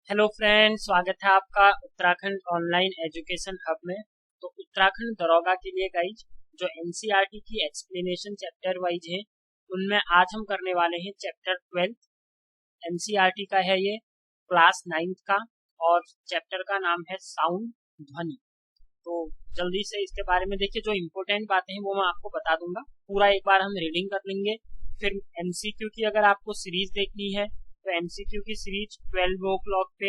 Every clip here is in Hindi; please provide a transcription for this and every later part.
हेलो फ्रेंड्स, स्वागत है आपका उत्तराखंड ऑनलाइन एजुकेशन हब में। तो उत्तराखंड दरोगा के लिए गाइज जो एनसीईआरटी की एक्सप्लेनेशन चैप्टर वाइज है, उनमें आज हम करने वाले हैं चैप्टर 12। एनसीईआरटी का है ये, क्लास 9th का, और चैप्टर का नाम है साउंड, ध्वनि। तो जल्दी से इसके बारे में देखिए, जो इम्पोर्टेंट बातें हैं वो मैं आपको बता दूंगा। पूरा एक बार हम रीडिंग कर लेंगे, फिर एमसीक्यू की अगर आपको सीरीज देखनी है तो एमसीक्यू की सीरीज 12 o'clock पे,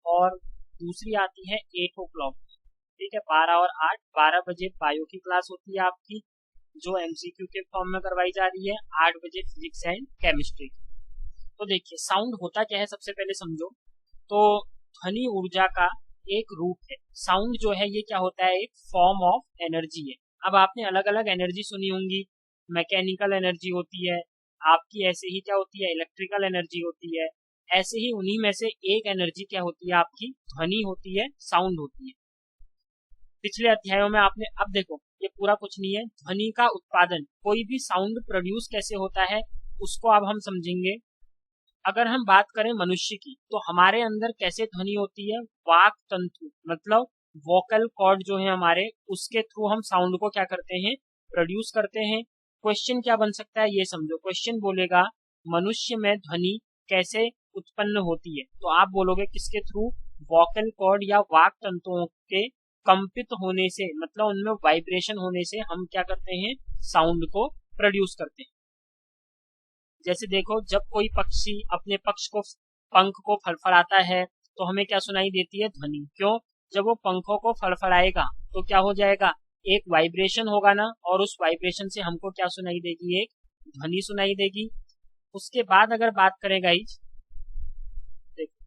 और दूसरी आती है 8 o'clock। ठीक है, 12 और 8, 12 बजे बायो की क्लास होती है आपकी, जो एमसीक्यू के फॉर्म में करवाई जा रही है। 8 बजे फिजिक्स एंड केमिस्ट्री। तो देखिए, साउंड होता क्या है, सबसे पहले समझो। तो ध्वनि ऊर्जा का एक रूप है। साउंड जो है ये क्या होता है, एक फॉर्म ऑफ एनर्जी है। अब आपने अलग अलग एनर्जी सुनी होंगी, मैकेनिकल एनर्जी होती है आपकी, ऐसे ही क्या होती है, इलेक्ट्रिकल एनर्जी होती है। ऐसे ही उन्हीं में से एक एनर्जी क्या होती है, आपकी ध्वनि होती है, साउंड होती है। पिछले अध्यायों में आपने, अब देखो ये पूरा कुछ नहीं है, ध्वनि का उत्पादन, कोई भी साउंड प्रोड्यूस कैसे होता है उसको अब हम समझेंगे। अगर हम बात करें मनुष्य की, तो हमारे अंदर कैसे ध्वनि होती है, वाक तंतु मतलब वोकल कॉर्ड जो है हमारे, उसके थ्रू हम साउंड को क्या करते हैं, प्रोड्यूस करते हैं। क्वेश्चन क्या बन सकता है ये समझो। क्वेश्चन बोलेगा मनुष्य में ध्वनि कैसे उत्पन्न होती है, तो आप बोलोगे किसके थ्रू, वोकल कॉर्ड या वाक तंतुओं के कंपित होने से, मतलब उनमें वाइब्रेशन होने से हम क्या करते हैं, साउंड को प्रोड्यूस करते हैं। जैसे देखो, जब कोई पक्षी अपने पंख को फड़फड़ाता है तो हमें क्या सुनाई देती है, ध्वनि। क्यों? जब वो पंखों को फड़फड़ाएगा तो क्या हो जाएगा, एक वाइब्रेशन होगा ना, और उस वाइब्रेशन से हमको क्या सुनाई देगी, एक ध्वनि सुनाई देगी। उसके बाद अगर बात करें गाइज, देखो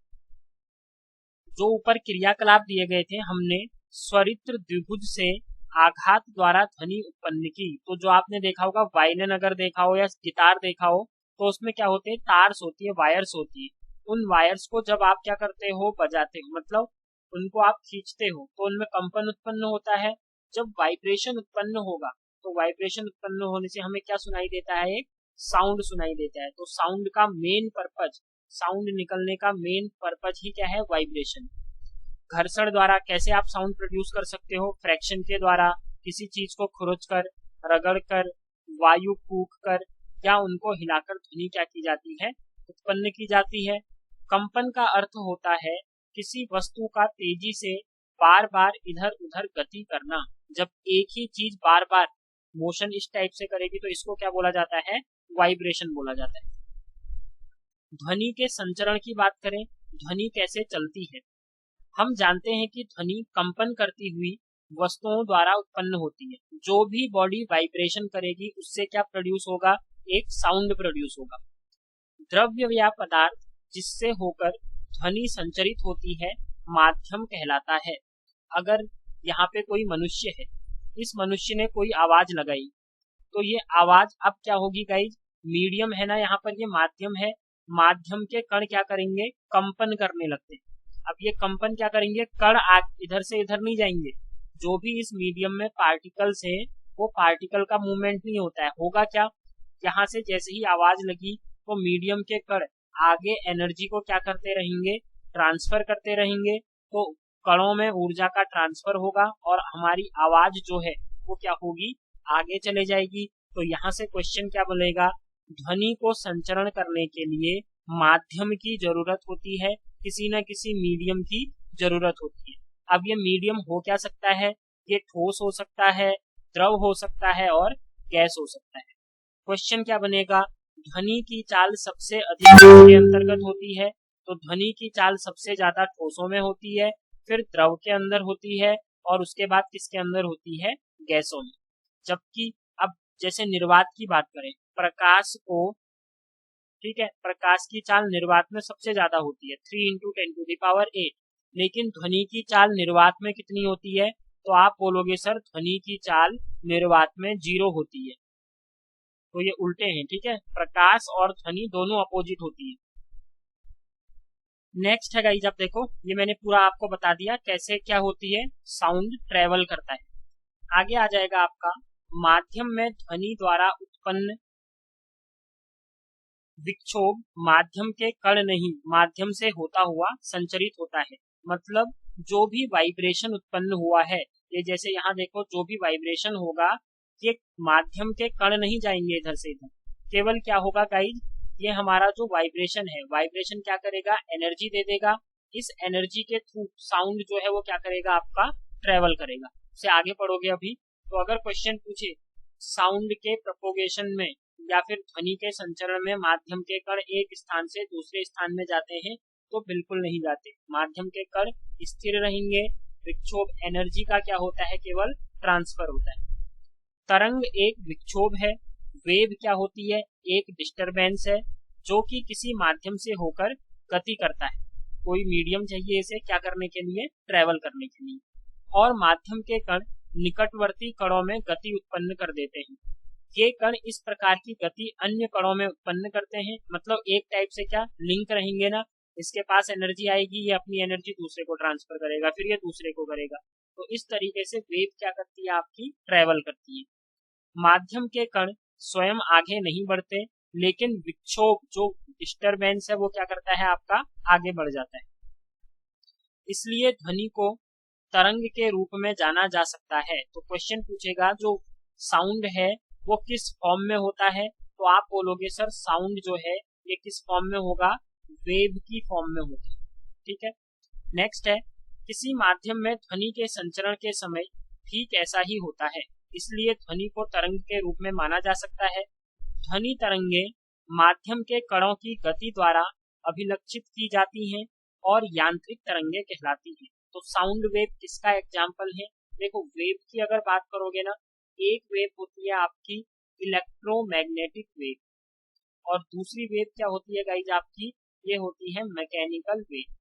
जो ऊपर क्रियाकलाप दिए गए थे, हमने स्वरित्र द्विभुज से आघात द्वारा ध्वनि उत्पन्न की। तो जो आपने देखा होगा, वायलिन अगर देखा हो या गिटार देखा हो, तो उसमें क्या होते हैं, तार्स होती है, वायर्स होती है। उन वायर्स को जब आप क्या करते हो, बजाते हो, मतलब उनको आप खींचते हो, तो उनमें कंपन उत्पन्न होता है। जब वाइब्रेशन उत्पन्न होगा, तो वाइब्रेशन उत्पन्न होने से हमें क्या सुनाई देता है, एक साउंड सुनाई देता है। तो साउंड का मेन पर्पज, साउंड निकलने का मेन पर्पज ही क्या है, वाइब्रेशन। घर्षण द्वारा कैसे आप साउंड प्रोड्यूस कर सकते हो, फ्रैक्शन के द्वारा, किसी चीज को खुरच कर, रगड़ कर, वायु फूक कर, या उनको हिलाकर ध्वनि क्या की जाती है, उत्पन्न की जाती है। कंपन का अर्थ होता है किसी वस्तु का तेजी से बार बार इधर उधर गति करना। जब एक ही चीज बार बार मोशन इस टाइप से करेगी तो इसको क्या बोला जाता है, वाइब्रेशन बोला जाता है। ध्वनि के संचरण की बात करें, ध्वनि कैसे चलती है। हम जानते हैं कि ध्वनि कंपन करती हुई वस्तुओं द्वारा उत्पन्न होती है। जो भी बॉडी वाइब्रेशन करेगी उससे क्या प्रोड्यूस होगा, एक साउंड प्रोड्यूस होगा। द्रव्य या पदार्थ जिससे होकर ध्वनि संचरित होती है, माध्यम कहलाता है। अगर यहाँ पे कोई मनुष्य है, इस मनुष्य ने कोई आवाज लगाई, तो ये आवाज अब क्या होगी गाइज, मीडियम है ना, यहाँ पर ये माध्यम है। माध्यम के कण क्या करेंगे, कंपन करने लगते हैं। अब ये कंपन क्या करेंगे, कण इधर से इधर नहीं जाएंगे। जो भी इस मीडियम में पार्टिकल्स है, वो पार्टिकल का मूवमेंट नहीं होता है। होगा क्या, यहाँ से जैसे ही आवाज लगी तो मीडियम के कण आगे एनर्जी को क्या करते रहेंगे, ट्रांसफर करते रहेंगे। तो कणों में ऊर्जा का ट्रांसफर होगा और हमारी आवाज जो है वो क्या होगी, आगे चले जाएगी। तो यहाँ से क्वेश्चन क्या बनेगा, ध्वनि को संचरण करने के लिए माध्यम की जरूरत होती है, किसी न किसी मीडियम की जरूरत होती है। अब ये मीडियम हो क्या सकता है, ये ठोस हो सकता है, द्रव हो सकता है, और गैस हो सकता है। क्वेश्चन क्या बनेगा, ध्वनि की चाल सबसे अधिक किसके अंतर्गत होती है, तो ध्वनि की चाल सबसे ज्यादा ठोसों में होती है, फिर द्रव के अंदर होती है, और उसके बाद किसके अंदर होती है, गैसों में। जबकि अब जैसे निर्वात की बात करें, प्रकाश को, ठीक है, प्रकाश की चाल निर्वात में सबसे ज्यादा होती है, 3 × 10⁸। लेकिन ध्वनि की चाल निर्वात में कितनी होती है, तो आप बोलोगे सर ध्वनि की चाल निर्वात में 0 होती है। तो ये उल्टे हैं, ठीक है, प्रकाश और ध्वनि दोनों अपोजिट होती है। नेक्स्ट है गाइस, अब देखो ये मैंने पूरा आपको बता दिया कैसे क्या होती है, साउंड ट्रेवल करता है। आगे आ जाएगा आपका, माध्यम में ध्वनि द्वारा उत्पन्न विक्षोभ माध्यम के कण नहीं, माध्यम से होता हुआ संचरित होता है। मतलब जो भी वाइब्रेशन उत्पन्न हुआ है, ये जैसे यहाँ देखो, जो भी वाइब्रेशन होगा ये माध्यम के कण नहीं जाएंगे इधर से इधर, केवल क्या होगा गाइज, ये हमारा जो वाइब्रेशन है, वाइब्रेशन क्या करेगा, एनर्जी दे देगा। इस एनर्जी के थ्रू साउंड जो है वो क्या करेगा, आपका ट्रेवल करेगा। से आगे पढ़ोगे अभी, तो अगर क्वेश्चन पूछे साउंड के प्रोपोगेशन में या फिर ध्वनि के संचरण में माध्यम के कण एक स्थान से दूसरे स्थान में जाते हैं, तो बिल्कुल नहीं जाते। माध्यम के कण स्थिर रहेंगे। विक्षोभ एनर्जी का क्या होता है, केवल ट्रांसफर होता है। तरंग एक विक्षोभ है। वेव क्या होती है, एक डिस्टरबेंस है जो कि किसी माध्यम से होकर गति करता है। कोई मीडियम चाहिए इसे क्या करने के लिए, ट्रेवल करने के लिए। और माध्यम के कण निकटवर्ती कणों में गति उत्पन्न कर देते हैं। ये कण इस प्रकार की गति अन्य कणों में उत्पन्न करते हैं। मतलब एक टाइप से क्या लिंक रहेंगे ना, इसके पास एनर्जी आएगी, ये अपनी एनर्जी दूसरे को ट्रांसफर करेगा, फिर ये दूसरे को करेगा। तो इस तरीके से वेव क्या करती है, आपकी ट्रेवल करती है। माध्यम के कण स्वयं आगे नहीं बढ़ते, लेकिन विक्षोभ जो डिस्टरबेंस है वो क्या करता है, आपका आगे बढ़ जाता है। इसलिए ध्वनि को तरंग के रूप में जाना जा सकता है। तो क्वेश्चन पूछेगा जो साउंड है वो किस फॉर्म में होता है, तो आप बोलोगे सर साउंड जो है ये किस फॉर्म में होगा, वेव की फॉर्म में होता है। ठीक है। नेक्स्ट है, किसी माध्यम में ध्वनि के संचरण के समय ठीक ऐसा ही होता है, इसलिए ध्वनि को तरंग के रूप में माना जा सकता है। ध्वनि तरंगे माध्यम के कणों की गति द्वारा अभिलक्षित की जाती हैं और यांत्रिक तरंगे कहलाती हैं। तो साउंड वेव किसका एग्जाम्पल है, देखो वेव की अगर बात करोगे ना, एक वेव होती है आपकी इलेक्ट्रोमैग्नेटिक वेव और दूसरी वेव क्या होती है गाइज आपकी, ये होती है मैकेनिकल वेव।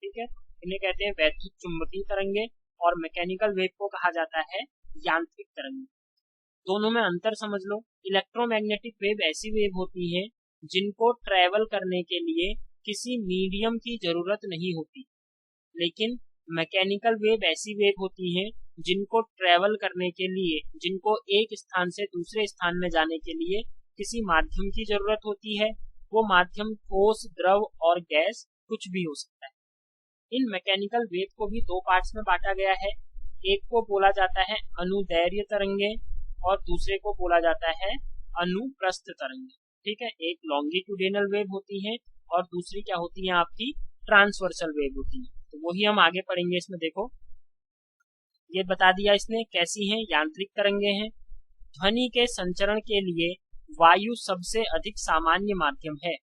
ठीक है, इन्हें कहते हैं वैद्युत चुंबकीय तरंगे और मैकेनिकल वेव को कहा जाता है यांत्रिक तरंगे। दोनों में अंतर समझ लो। इलेक्ट्रोमैग्नेटिक वेव ऐसी वेव होती है जिनको ट्रेवल करने के लिए किसी मीडियम की जरूरत नहीं होती, लेकिन मैकेनिकल वेव ऐसी वेव होती है जिनको ट्रेवल करने के लिए, जिनको एक स्थान से दूसरे स्थान में जाने के लिए किसी माध्यम की जरूरत होती है। वो माध्यम ठोस, द्रव और गैस कुछ भी हो सकता है। इन मैकेनिकल वेव को भी दो पार्ट्स में बांटा गया है। एक को बोला जाता है अनुदैर्घ्य तरंगे और दूसरे को बोला जाता है अनुप्रस्थ तरंगे। ठीक है, एक लॉन्गिट्यूडिनल वेव होती है और दूसरी क्या होती है, आपकी ट्रांसवर्सल वेव होती है। तो वही हम आगे पढ़ेंगे। इसमें देखो ये बता दिया इसने कैसी हैं, यांत्रिक तरंगे हैं। ध्वनि के संचरण के लिए वायु सबसे अधिक सामान्य माध्यम है।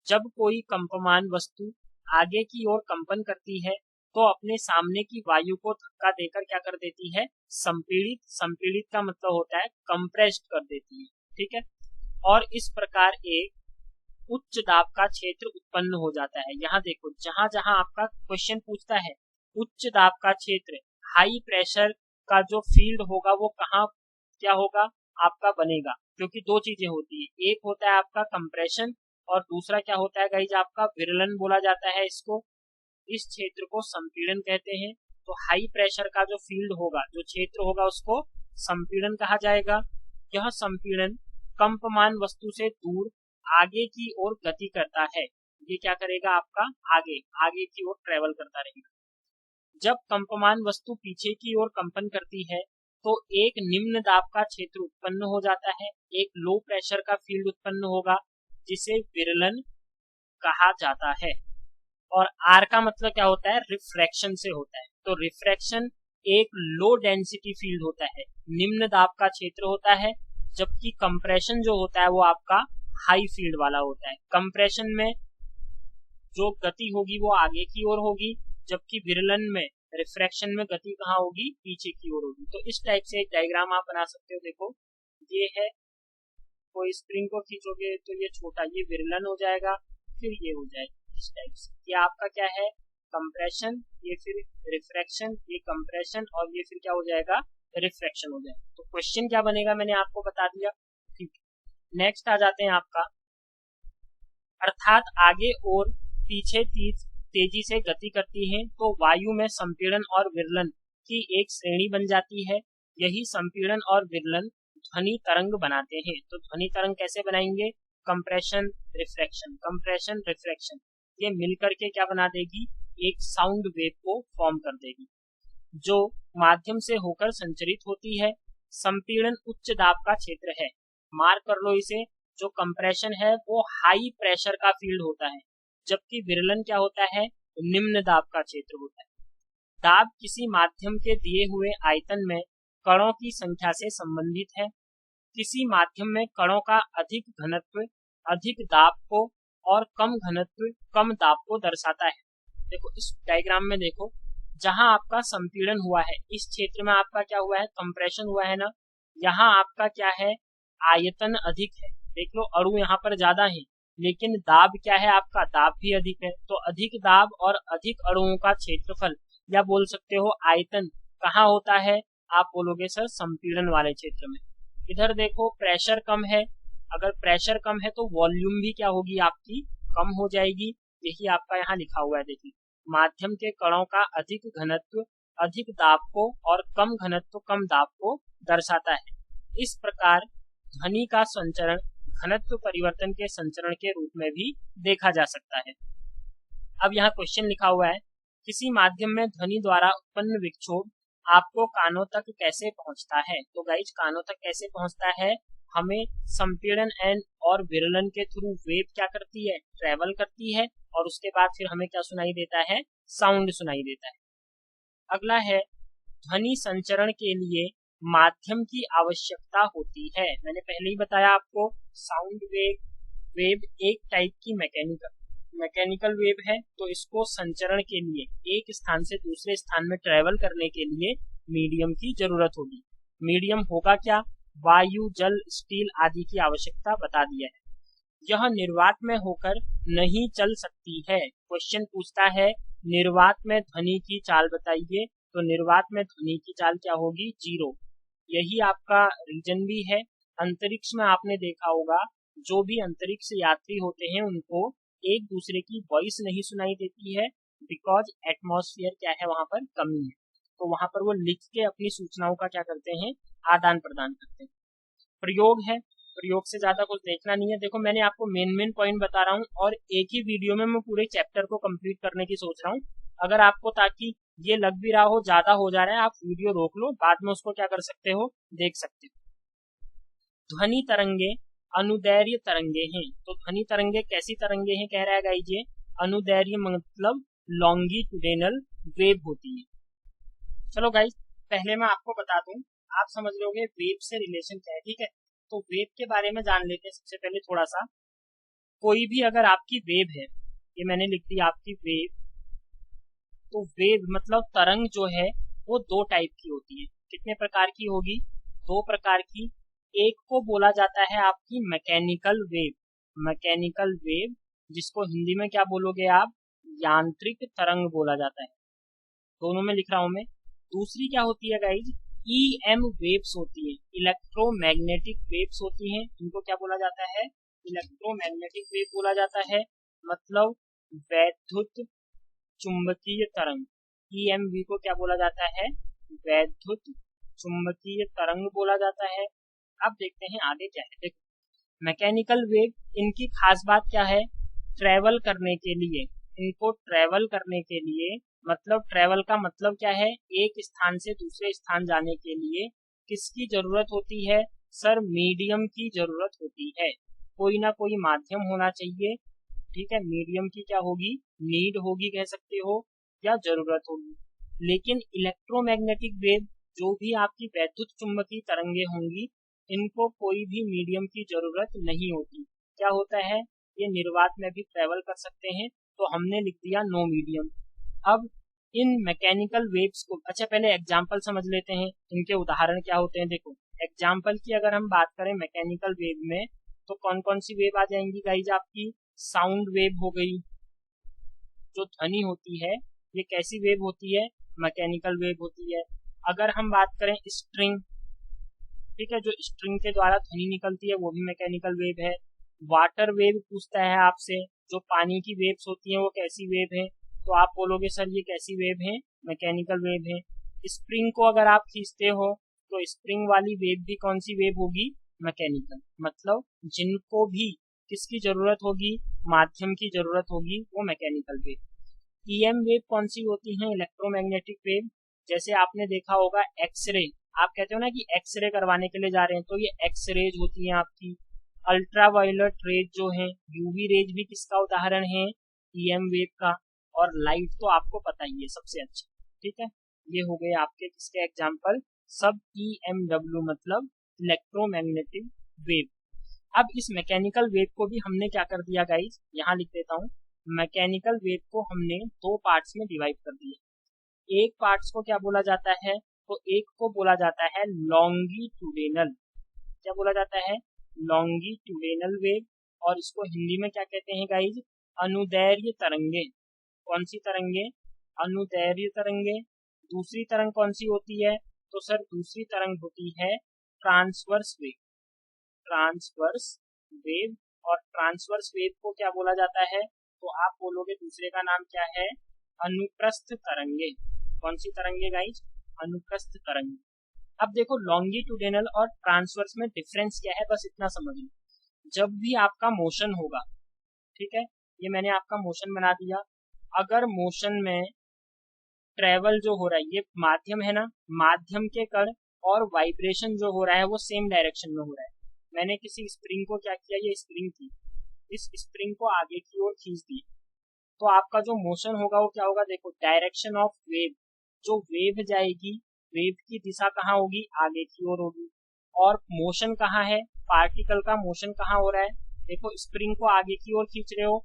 जब कोई कंपमान वस्तु आगे की ओर कंपन करती है तो अपने सामने की वायु को धक्का देकर क्या कर देती है, संपीड़ित। संपीड़ित का मतलब होता है कंप्रेस्ड कर देती है। ठीक है, और इस प्रकार एक उच्च दाब का क्षेत्र उत्पन्न हो जाता है। यहाँ देखो, जहां जहां आपका क्वेश्चन पूछता है उच्च दाब का क्षेत्र, हाई प्रेशर का जो फील्ड होगा वो कहाँ क्या होगा, आपका बनेगा। क्योंकि दो चीजें होती है, एक होता है आपका कंप्रेशन और दूसरा क्या होता है गाइज, आपका विरलन बोला जाता है इसको। इस क्षेत्र को संपीड़न कहते हैं। तो हाई प्रेशर का जो फील्ड होगा, जो क्षेत्र होगा, उसको संपीड़न कहा जाएगा। यह संपीड़न कंपमान वस्तु से दूर आगे की ओर गति करता है। ये क्या करेगा, आपका आगे आगे की ओर ट्रेवल करता रहेगा। जब कंपमान वस्तु पीछे की ओर कंपन करती है तो एक निम्न दाब का क्षेत्र उत्पन्न हो जाता है, एक लो प्रेशर का फील्ड उत्पन्न होगा जिसे विरलन कहा जाता है। और आर का मतलब क्या होता है, रिफ्रैक्शन से होता है। तो रिफ्रैक्शन एक लो डेंसिटी फील्ड होता है, निम्न दाब का क्षेत्र होता है, जबकि कंप्रेशन जो होता है वो आपका हाई फील्ड वाला होता है। कंप्रेशन में जो गति होगी वो आगे की ओर होगी, जबकि विरलन में, रिफ्रैक्शन में गति कहाँ होगी, पीछे की ओर होगी। तो इस टाइप से एक डायग्राम आप बना सकते हो। देखो ये है, कोई स्प्रिंग को खींचोगे तो ये छोटा, ये विरलन हो जाएगा, फिर ये हो जाएगा इस टाइप से। ये आपका क्या है, कंप्रेशन, ये फिर रिफ्रैक्शन, ये कंप्रेशन और ये फिर क्या हो जाएगा, रिफ्रैक्शन हो जाएगा। तो क्वेश्चन क्या बनेगा मैंने आपको बता दिया। ठीक है, नेक्स्ट आ जाते हैं आपका, अर्थात आगे और पीछे तेजी से गति करती है तो वायु में संपीड़न और विरलन की एक श्रेणी बन जाती है। यही संपीड़न और विरलन ध्वनि तरंग बनाते हैं। तो ध्वनि तरंग कैसे बनाएंगे, कंप्रेशन रिफ्रैक्शन ये मिलकर के क्या बना देगी, एक साउंड वेव को फॉर्म कर देगी जो माध्यम से होकर संचरित होती है। संपीड़न उच्च दाब का क्षेत्र है, मार्क कर लो इसे। जो कंप्रेशन है वो हाई प्रेशर का फील्ड होता है, जबकि विरलन क्या होता है, निम्न दाब का क्षेत्र होता है। दाब किसी माध्यम के दिए हुए आयतन में कणों की संख्या से संबंधित है। किसी माध्यम में कणों का अधिक घनत्व अधिक दाब को और कम घनत्व कम दाब को दर्शाता है। देखो इस डायग्राम में देखो, जहां आपका संपीड़न हुआ है इस क्षेत्र में आपका क्या हुआ है, कंप्रेशन हुआ है ना। यहाँ आपका क्या है, आयतन अधिक है। देख लो अणु यहाँ पर ज्यादा है, लेकिन दाब क्या है, आपका दाब भी अधिक है। तो अधिक दाब और अधिक अणुओं का क्षेत्रफल या बोल सकते हो आयतन कहाँ होता है, आप बोलोगे सर संपीड़न वाले क्षेत्र में। इधर देखो प्रेशर कम है, अगर प्रेशर कम है तो वॉल्यूम भी क्या होगी, आपकी कम हो जाएगी। यही आपका यहाँ लिखा हुआ है, देखिए माध्यम के कणों का अधिक घनत्व अधिक दाब को और कम घनत्व कम दाब को दर्शाता है। इस प्रकार ध्वनि का संचरण घनत्व परिवर्तन के संचरण के रूप में भी देखा जा सकता है। अब यहाँ क्वेश्चन लिखा हुआ है, किसी माध्यम में ध्वनि द्वारा उत्पन्न विक्षोभ आपको कानों तक कैसे पहुंचता है। तो गाइज कानों तक कैसे पहुंचता है, हमें संपीड़न एंड और विरलन के थ्रू वेव क्या करती है, ट्रेवल करती है, और उसके बाद फिर हमें क्या सुनाई देता है, साउंड सुनाई देता है। अगला है, ध्वनि संचरण के लिए माध्यम की आवश्यकता होती है। मैंने पहले ही बताया आपको, साउंड वेव एक टाइप की मैकेनिकल वेव है, तो इसको संचरण के लिए एक स्थान से दूसरे स्थान में ट्रेवल करने के लिए मीडियम की जरूरत होगी। मीडियम होगा क्या, वायु जल स्टील आदि की आवश्यकता बता दिया है। यह निर्वात में होकर नहीं चल सकती है। क्वेश्चन पूछता है निर्वात में ध्वनि की चाल बताइए, तो निर्वात में ध्वनि की चाल क्या होगी, 0। यही आपका रीजन भी है। अंतरिक्ष में आपने देखा होगा, जो भी अंतरिक्ष यात्री होते हैं उनको एक दूसरे की वॉइस नहीं सुनाई देती है, बिकॉज एटमॉस्फेयर क्या है, वहां पर कमी है। तो वहां पर वो लिख के अपनी सूचनाओं का क्या करते हैं, आदान प्रदान करते हैं। प्रयोग है, प्रयोग से ज्यादा कुछ देखना नहीं है। देखो मैंने आपको मेन पॉइंट बता रहा हूँ और एक ही वीडियो में मैं पूरे चैप्टर को कंप्लीट करने की सोच रहा हूँ। अगर आपको ताकि ये लग भी रहा हो ज्यादा हो जा रहा है, आप वीडियो रोक लो, बाद में उसको क्या कर सकते हो, देख सकते हो। ध्वनि तरंगे अनुदैर्घ्य तरंगे हैं। तो ध्वनि तरंगे कैसी तरंगे हैं, कह रहा है गाइज ये अनुदैर्घ्य मतलब लॉन्गिट्यूडिनल वेव होती है। चलो गाइज पहले मैं आपको बता दूं, आप समझ लोगे वेव से रिलेशन क्या है, ठीक है। तो वेव के बारे में जान लेते हैं सबसे पहले थोड़ा सा। कोई भी अगर आपकी वेव है, ये मैंने लिख दी आपकी वेव, तो वेव मतलब तरंग जो है वो दो टाइप की होती है। कितने प्रकार की होगी, दो प्रकार की। एक को बोला जाता है आपकी मैकेनिकल वेव, जिसको हिंदी में क्या बोलोगे आप, यांत्रिक तरंग बोला जाता है। दोनों में लिख रहा हूं मैं। दूसरी क्या होती है गाइज, EM वेव्स होती है, इलेक्ट्रोमैग्नेटिक वेव्स होती हैं। इनको क्या बोला जाता है, इलेक्ट्रोमैग्नेटिक वेव बोला जाता है, मतलब वैद्युत चुंबकीय तरंग। EMV को क्या बोला जाता है, वैद्युत चुंबकीय तरंग बोला जाता है। अब देखते हैं आगे क्या है। देखो मैकेनिकल वेव, इनकी खास बात क्या है, ट्रेवल करने के लिए, इनको ट्रेवल करने के लिए मतलब ट्रेवल का मतलब क्या है, एक स्थान से दूसरे स्थान जाने के लिए किसकी जरूरत होती है, सर मीडियम की जरूरत होती है। कोई ना कोई माध्यम होना चाहिए, ठीक है। मीडियम की क्या होगी, नीड होगी कह सकते हो, या जरूरत होगी। लेकिन इलेक्ट्रोमैग्नेटिक वेव, जो भी आपकी वैद्युत चुंबकीय तरंगे होंगी, इनको कोई भी मीडियम की जरूरत नहीं होती। क्या होता है, ये निर्वात में भी ट्रेवल कर सकते हैं, तो हमने लिख दिया नो मीडियम। अब इन मैकेनिकल वेव्स को, अच्छा पहले एग्जाम्पल समझ लेते हैं, इनके उदाहरण क्या होते हैं। देखो एग्जाम्पल की अगर हम बात करें मैकेनिकल वेव में, तो कौन कौन सी वेव आ जाएंगी गाइज, आपकी साउंड वेव हो गई। जो ध्वनि होती है ये कैसी वेव होती है, मैकेनिकल वेव होती है। अगर हम बात करें स्ट्रिंग, ठीक है, जो स्ट्रिंग के द्वारा ध्वनि निकलती है वो भी मैकेनिकल वेव है। वाटर वेव पूछता है आपसे, जो पानी की वेव्स होती हैं वो कैसी वेव है, तो आप बोलोगे सर ये कैसी वेव है, मैकेनिकल वेव है। स्प्रिंग को अगर आप खींचते हो तो स्प्रिंग वाली वेव भी कौन सी वेव होगी, मैकेनिकल। मतलब जिनको भी किसकी जरूरत होगी, माध्यम की जरूरत होगी, वो मैकेनिकल वेव। ईएम वेव कौन सी होती हैं, इलेक्ट्रोमैग्नेटिक वेव। जैसे आपने देखा होगा एक्सरे, आप कहते हो ना कि एक्सरे करवाने के लिए जा रहे हैं, तो ये एक्सरेज होती हैं आपकी। अल्ट्रावायलेट रेज जो है, यूवी रेज भी किसका उदाहरण है, ईएम वेव का। और लाइट तो आपको पता ही है सबसे अच्छा, ठीक है। ये हो गए आपके किसके एग्जाम्पल, सब EMW मतलब इलेक्ट्रोमैग्नेटिक वेव। अब इस मैकेनिकल वेव को भी हमने क्या कर दिया गाइज, यहाँ लिख देता हूँ। मैकेनिकल वेव को हमने दो पार्ट्स में डिवाइड कर दिया। एक पार्ट्स को क्या बोला जाता है, तो एक को बोला जाता है लॉन्गिट्यूडिनल, क्या बोला जाता है, लॉन्गिट्यूडिनल वेव। और इसको हिंदी में क्या कहते हैं गाइज, अनुदैर्घ्य तरंगे। कौन सी तरंगे, अनुदैर्घ्य तरंगे। दूसरी तरंग कौन सी होती है, तो सर दूसरी तरंग होती है ट्रांसवर्स वेव, ट्रांसवर्स वेव। और ट्रांसवर्स वेव को क्या बोला जाता है, तो आप बोलोगे दूसरे का नाम क्या है, अनुप्रस्थ तरंगे। कौन सी तरंगे गाइज, अनुप्रस्थ तरंगे। अब देखो लॉन्गिट्यूडिनल और ट्रांसवर्स में डिफरेंस क्या है, बस इतना समझ लो। जब भी आपका मोशन होगा, ठीक है, ये मैंने आपका मोशन बना दिया। अगर मोशन में ट्रेवल जो हो रहा है, ये माध्यम है ना, माध्यम के कण और वाइब्रेशन जो हो रहा है वो सेम डायरेक्शन में हो रहा है। मैंने किसी स्प्रिंग को क्या किया, ये स्प्रिंग थी, इस स्प्रिंग को आगे की ओर खींच दी, तो आपका जो मोशन होगा वो क्या होगा, देखो डायरेक्शन ऑफ वेव, जो वेव जाएगी, वेव की दिशा कहाँ होगी, आगे की ओर होगी। और मोशन कहाँ है, पार्टिकल का मोशन कहाँ हो रहा है, देखो स्प्रिंग को आगे की ओर खींच रहे हो,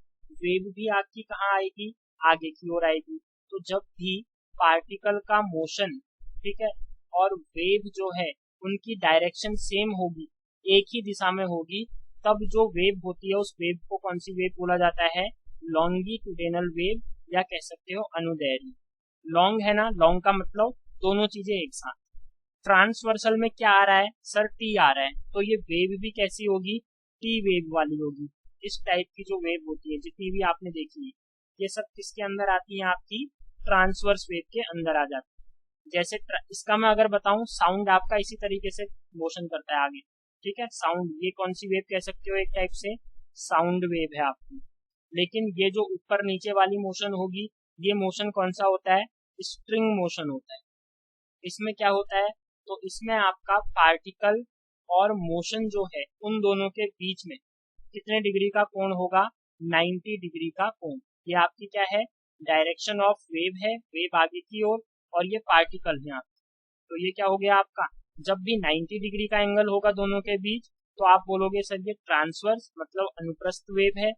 वेव भी आपकी कहाँ आएगी, आगे की ओर आएगी। तो जब भी पार्टिकल का मोशन, ठीक है, और वेव जो है उनकी डायरेक्शन सेम होगी, एक ही दिशा में होगी, तब जो वेव होती है उस वेव को कौन सी वेव बोला जाता है, लॉन्गिट्यूडिनल वेव, या कह सकते हो अनुदैर्घ्य। लॉन्ग है ना, लॉन्ग का मतलब दोनों चीजें एक साथ। ट्रांसवर्सल में क्या आ रहा है सर, टी आ रहा है, तो ये वेव भी कैसी होगी, टी वेव वाली होगी। इस टाइप की जो वेव होती है जितनी भी आपने देखी है, ये सब किसके अंदर आती है, आपकी ट्रांसवर्स वेव के अंदर आ जाती है। जैसे इसका मैं अगर बताऊं, साउंड आपका इसी तरीके से मोशन करता है आगे, ठीक है। साउंड, ये कौन सी वेव कह सकते हो, एक टाइप से साउंड वेव है आपकी। लेकिन ये जो ऊपर नीचे वाली मोशन होगी, ये मोशन कौन सा होता है, स्ट्रिंग मोशन होता है। इसमें क्या होता है, तो इसमें आपका पार्टिकल और मोशन जो है उन दोनों के बीच में कितने डिग्री का कोण होगा, 90 डिग्री का कोण। ये आपकी क्या है, डायरेक्शन ऑफ वेव है, वेव आगे की ओर, और ये पार्टिकल है आपका। तो ये क्या हो गया आपका, जब भी 90 डिग्री का एंगल होगा दोनों के बीच, तो आप बोलोगे सर ये ट्रांसवर्स मतलब अनुप्रस्थ वेव है,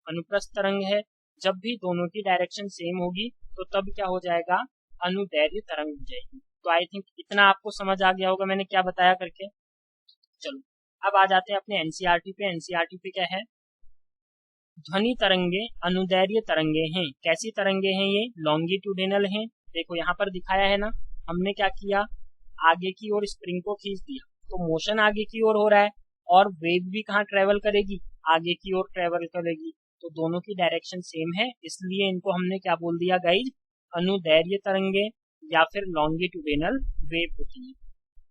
अनुप्रस्थ तरंग है। जब भी दोनों की डायरेक्शन सेम होगी तो तब क्या हो जाएगा, अनुदैर्घ्य तरंग हो जाएगी। तो आई थिंक इतना आपको समझ आ गया होगा मैंने क्या बताया करके। चलो अब आ जाते हैं अपने एनसीईआरटी पे। एनसीईआरटी पे क्या है, ध्वनि तरंगे अनुदैर्घ्य तरंगे हैं। कैसी तरंगे हैं ये, लॉन्गिट्यूडिनल हैं। देखो यहाँ पर दिखाया है ना, हमने क्या किया, आगे की ओर स्प्रिंग को खींच दिया, तो मोशन आगे की ओर हो रहा है, और वेव भी कहाँ ट्रेवल करेगी, आगे की ओर ट्रेवल करेगी। तो दोनों की डायरेक्शन सेम है, इसलिए इनको हमने क्या बोल दिया गाइज, अनुदैर्घ्य तरंगे या फिर लॉन्गिट्यूडिनल वेव होती है।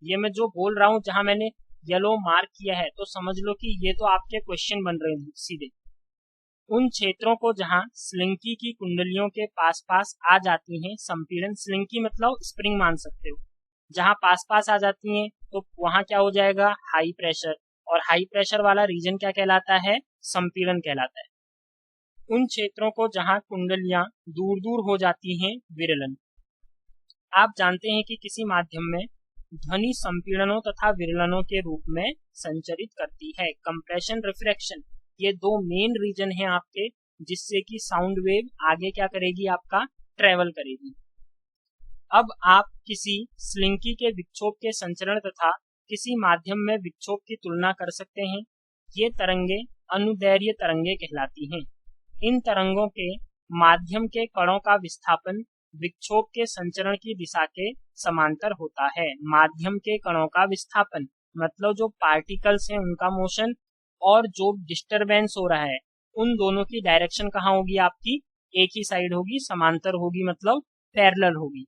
ये मैं जो बोल रहा हूँ, जहां मैंने येलो मार्क किया है, तो समझ लो कि ये तो आपके क्वेश्चन बन रहे हैं सीधे। उन क्षेत्रों को जहां स्लिंकी की कुंडलियों के पास पास आ जाती हैं संपीड़न, स्लिंकी मतलब स्प्रिंग मान सकते हो, जहां पास पास आ जाती हैं तो वहां क्या हो जाएगा, हाई प्रेशर। और हाई प्रेशर वाला रीजन क्या कहलाता है, संपीड़न कहलाता है। उन क्षेत्रों को जहां कुंडलियां दूर दूर हो जाती हैं, विरलन। आप जानते हैं कि किसी माध्यम में ध्वनि संपीड़नों तथा विरलनों के रूप में संचरित करती है। कंप्रेशन, रिफ्रैक्शन, ये दो मेन रीजन हैं आपके, जिससे कि साउंड वेव आगे क्या करेगी, आपका ट्रेवल करेगी। अब आप किसी स्लिंकी के विक्षोभ के संचरण तथा किसी माध्यम में विक्षोभ की तुलना कर सकते हैं। ये तरंगे अनुदैर्घ्य तरंगे कहलाती हैं। इन तरंगों के माध्यम के कणों का विस्थापन विक्षोभ के संचरण की दिशा के समांतर होता है। माध्यम के कणों का विस्थापन मतलब जो पार्टिकल्स हैं उनका मोशन, और जो डिस्टरबेंस हो रहा है उन दोनों की डायरेक्शन कहाँ होगी, आपकी एक ही साइड होगी, समांतर होगी, मतलब पैरेलल होगी।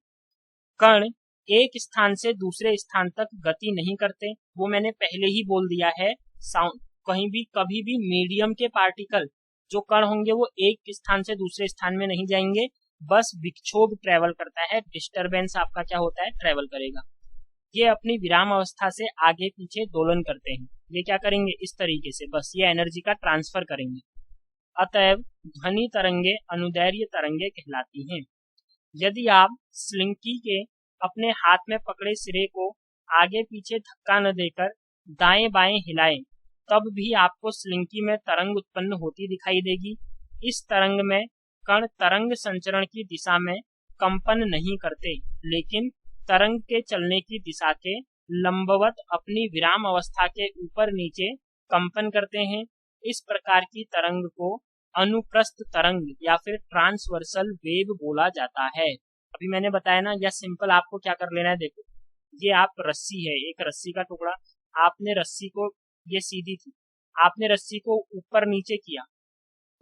कण एक स्थान से दूसरे स्थान तक गति नहीं करते, वो मैंने पहले ही बोल दिया है। साउंड कहीं भी कभी भी मीडियम के पार्टिकल जो कण होंगे वो एक स्थान से दूसरे स्थान में नहीं जाएंगे, बस विक्षोभ ट्रेवल करता है, डिस्टरबेंस आपका क्या होता है, ट्रेवल करेगा। ये अपनी विराम अवस्था से आगे पीछे दोलन करते हैं। ये क्या करेंगे, इस तरीके से बस ये एनर्जी का ट्रांसफर करेंगे। अतएव ध्वनि तरंगे अनुदैर्घ्य तरंगे कहलाती हैं। यदि आप स्लिंकी के अपने हाथ में पकड़े सिरे को आगे पीछे धक्का न देकर दाएं बाएं हिलाएं, तब भी आपको स्लिंकी में तरंग उत्पन्न होती दिखाई देगी। इस तरंग में कण तरंग संचरण की दिशा में कंपन नहीं करते, लेकिन तरंग के चलने की दिशा के लंबवत अपनी विराम अवस्था के ऊपर नीचे कंपन करते हैं। इस प्रकार की तरंग को अनुप्रस्थ तरंग या फिर ट्रांसवर्सल वेव बोला जाता है। अभी मैंने बताया ना, या सिंपल आपको क्या कर लेना है, देखो ये आप रस्सी है, एक रस्सी का टुकड़ा, आपने रस्सी को, ये सीधी थी, आपने रस्सी को ऊपर नीचे किया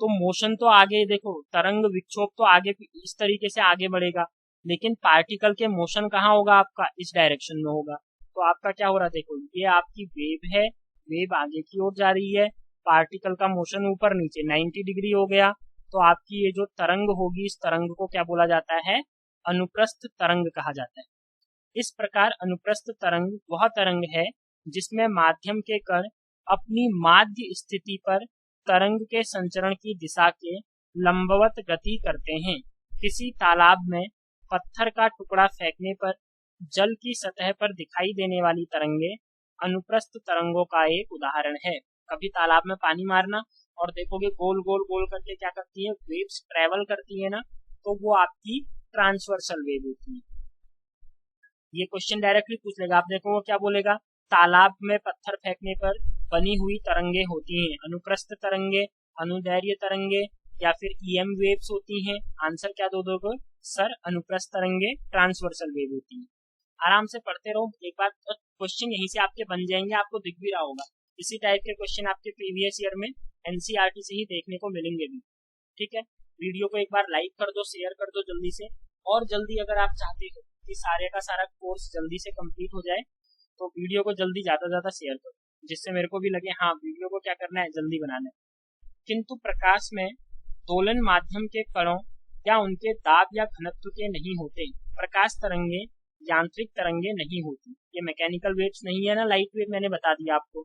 तो मोशन तो आगे, देखो तरंग विक्षोभ तो आगे इस तरीके से आगे बढ़ेगा, लेकिन पार्टिकल के मोशन कहाँ होगा, आपका इस डायरेक्शन में होगा। तो आपका क्या हो रहा है, देखो ये आपकी वेव है, वेव आगे की ओर जा रही है, पार्टिकल का मोशन ऊपर नीचे 90 डिग्री हो गया, तो आपकी ये जो तरंग होगी, इस तरंग को क्या बोला जाता है, अनुप्रस्थ तरंग कहा जाता है। इस प्रकार अनुप्रस्थ तरंग वह तरंग है जिसमें माध्यम के कण अपनी माध्य स्थिति पर तरंग के संचरण की दिशा के लंबवत गति करते हैं। किसी तालाब में पत्थर का टुकड़ा फेंकने पर जल की सतह पर दिखाई देने वाली तरंगे अनुप्रस्थ तरंगों का एक उदाहरण है। कभी तालाब में पानी मारना और देखोगे गोल गोल गोल करके क्या करती है, वेव्स ट्रेवल करती है ना, तो वो आपकी ट्रांसवर्सल वेव होती है। ये क्वेश्चन डायरेक्टली पूछ लेगा, आप देखो वो क्या बोलेगा, तालाब में पत्थर फेंकने पर बनी हुई तरंगे होती हैं अनुप्रस्थ तरंगे, अनुदैर्घ्य तरंगे या फिर ईएम वेव्स होती हैं। आंसर क्या दो दोगे सर, अनुप्रस्थ तरंगे ट्रांसवर्सल वेव होती है। आराम से पढ़ते रहो, एक बार क्वेश्चन यहीं से आपके बन जाएंगे, आपको दिख भी रहा होगा। इसी टाइप के क्वेश्चन आपके प्रीवियस ईयर में एनसीईआरटी से ही देखने को मिलेंगे भी। ठीक है, वीडियो को एक बार लाइक कर दो, शेयर कर दो जल्दी से, और जल्दी अगर आप चाहते हो कि सारे का सारा कोर्स जल्दी से कंप्लीट हो जाए तो वीडियो को जल्दी ज्यादा शेयर करो, जिससे मेरे को भी लगे हाँ वीडियो को क्या करना है, जल्दी बनाना है। किंतु प्रकाश में दोलन माध्यम के कणों या उनके दाब या घनत्व के नहीं होते। प्रकाश तरंगे यांत्रिक तरंगे नहीं होती, ये मैकेनिकल वेव्स नहीं है ना, लाइट वेव मैंने बता दिया आपको।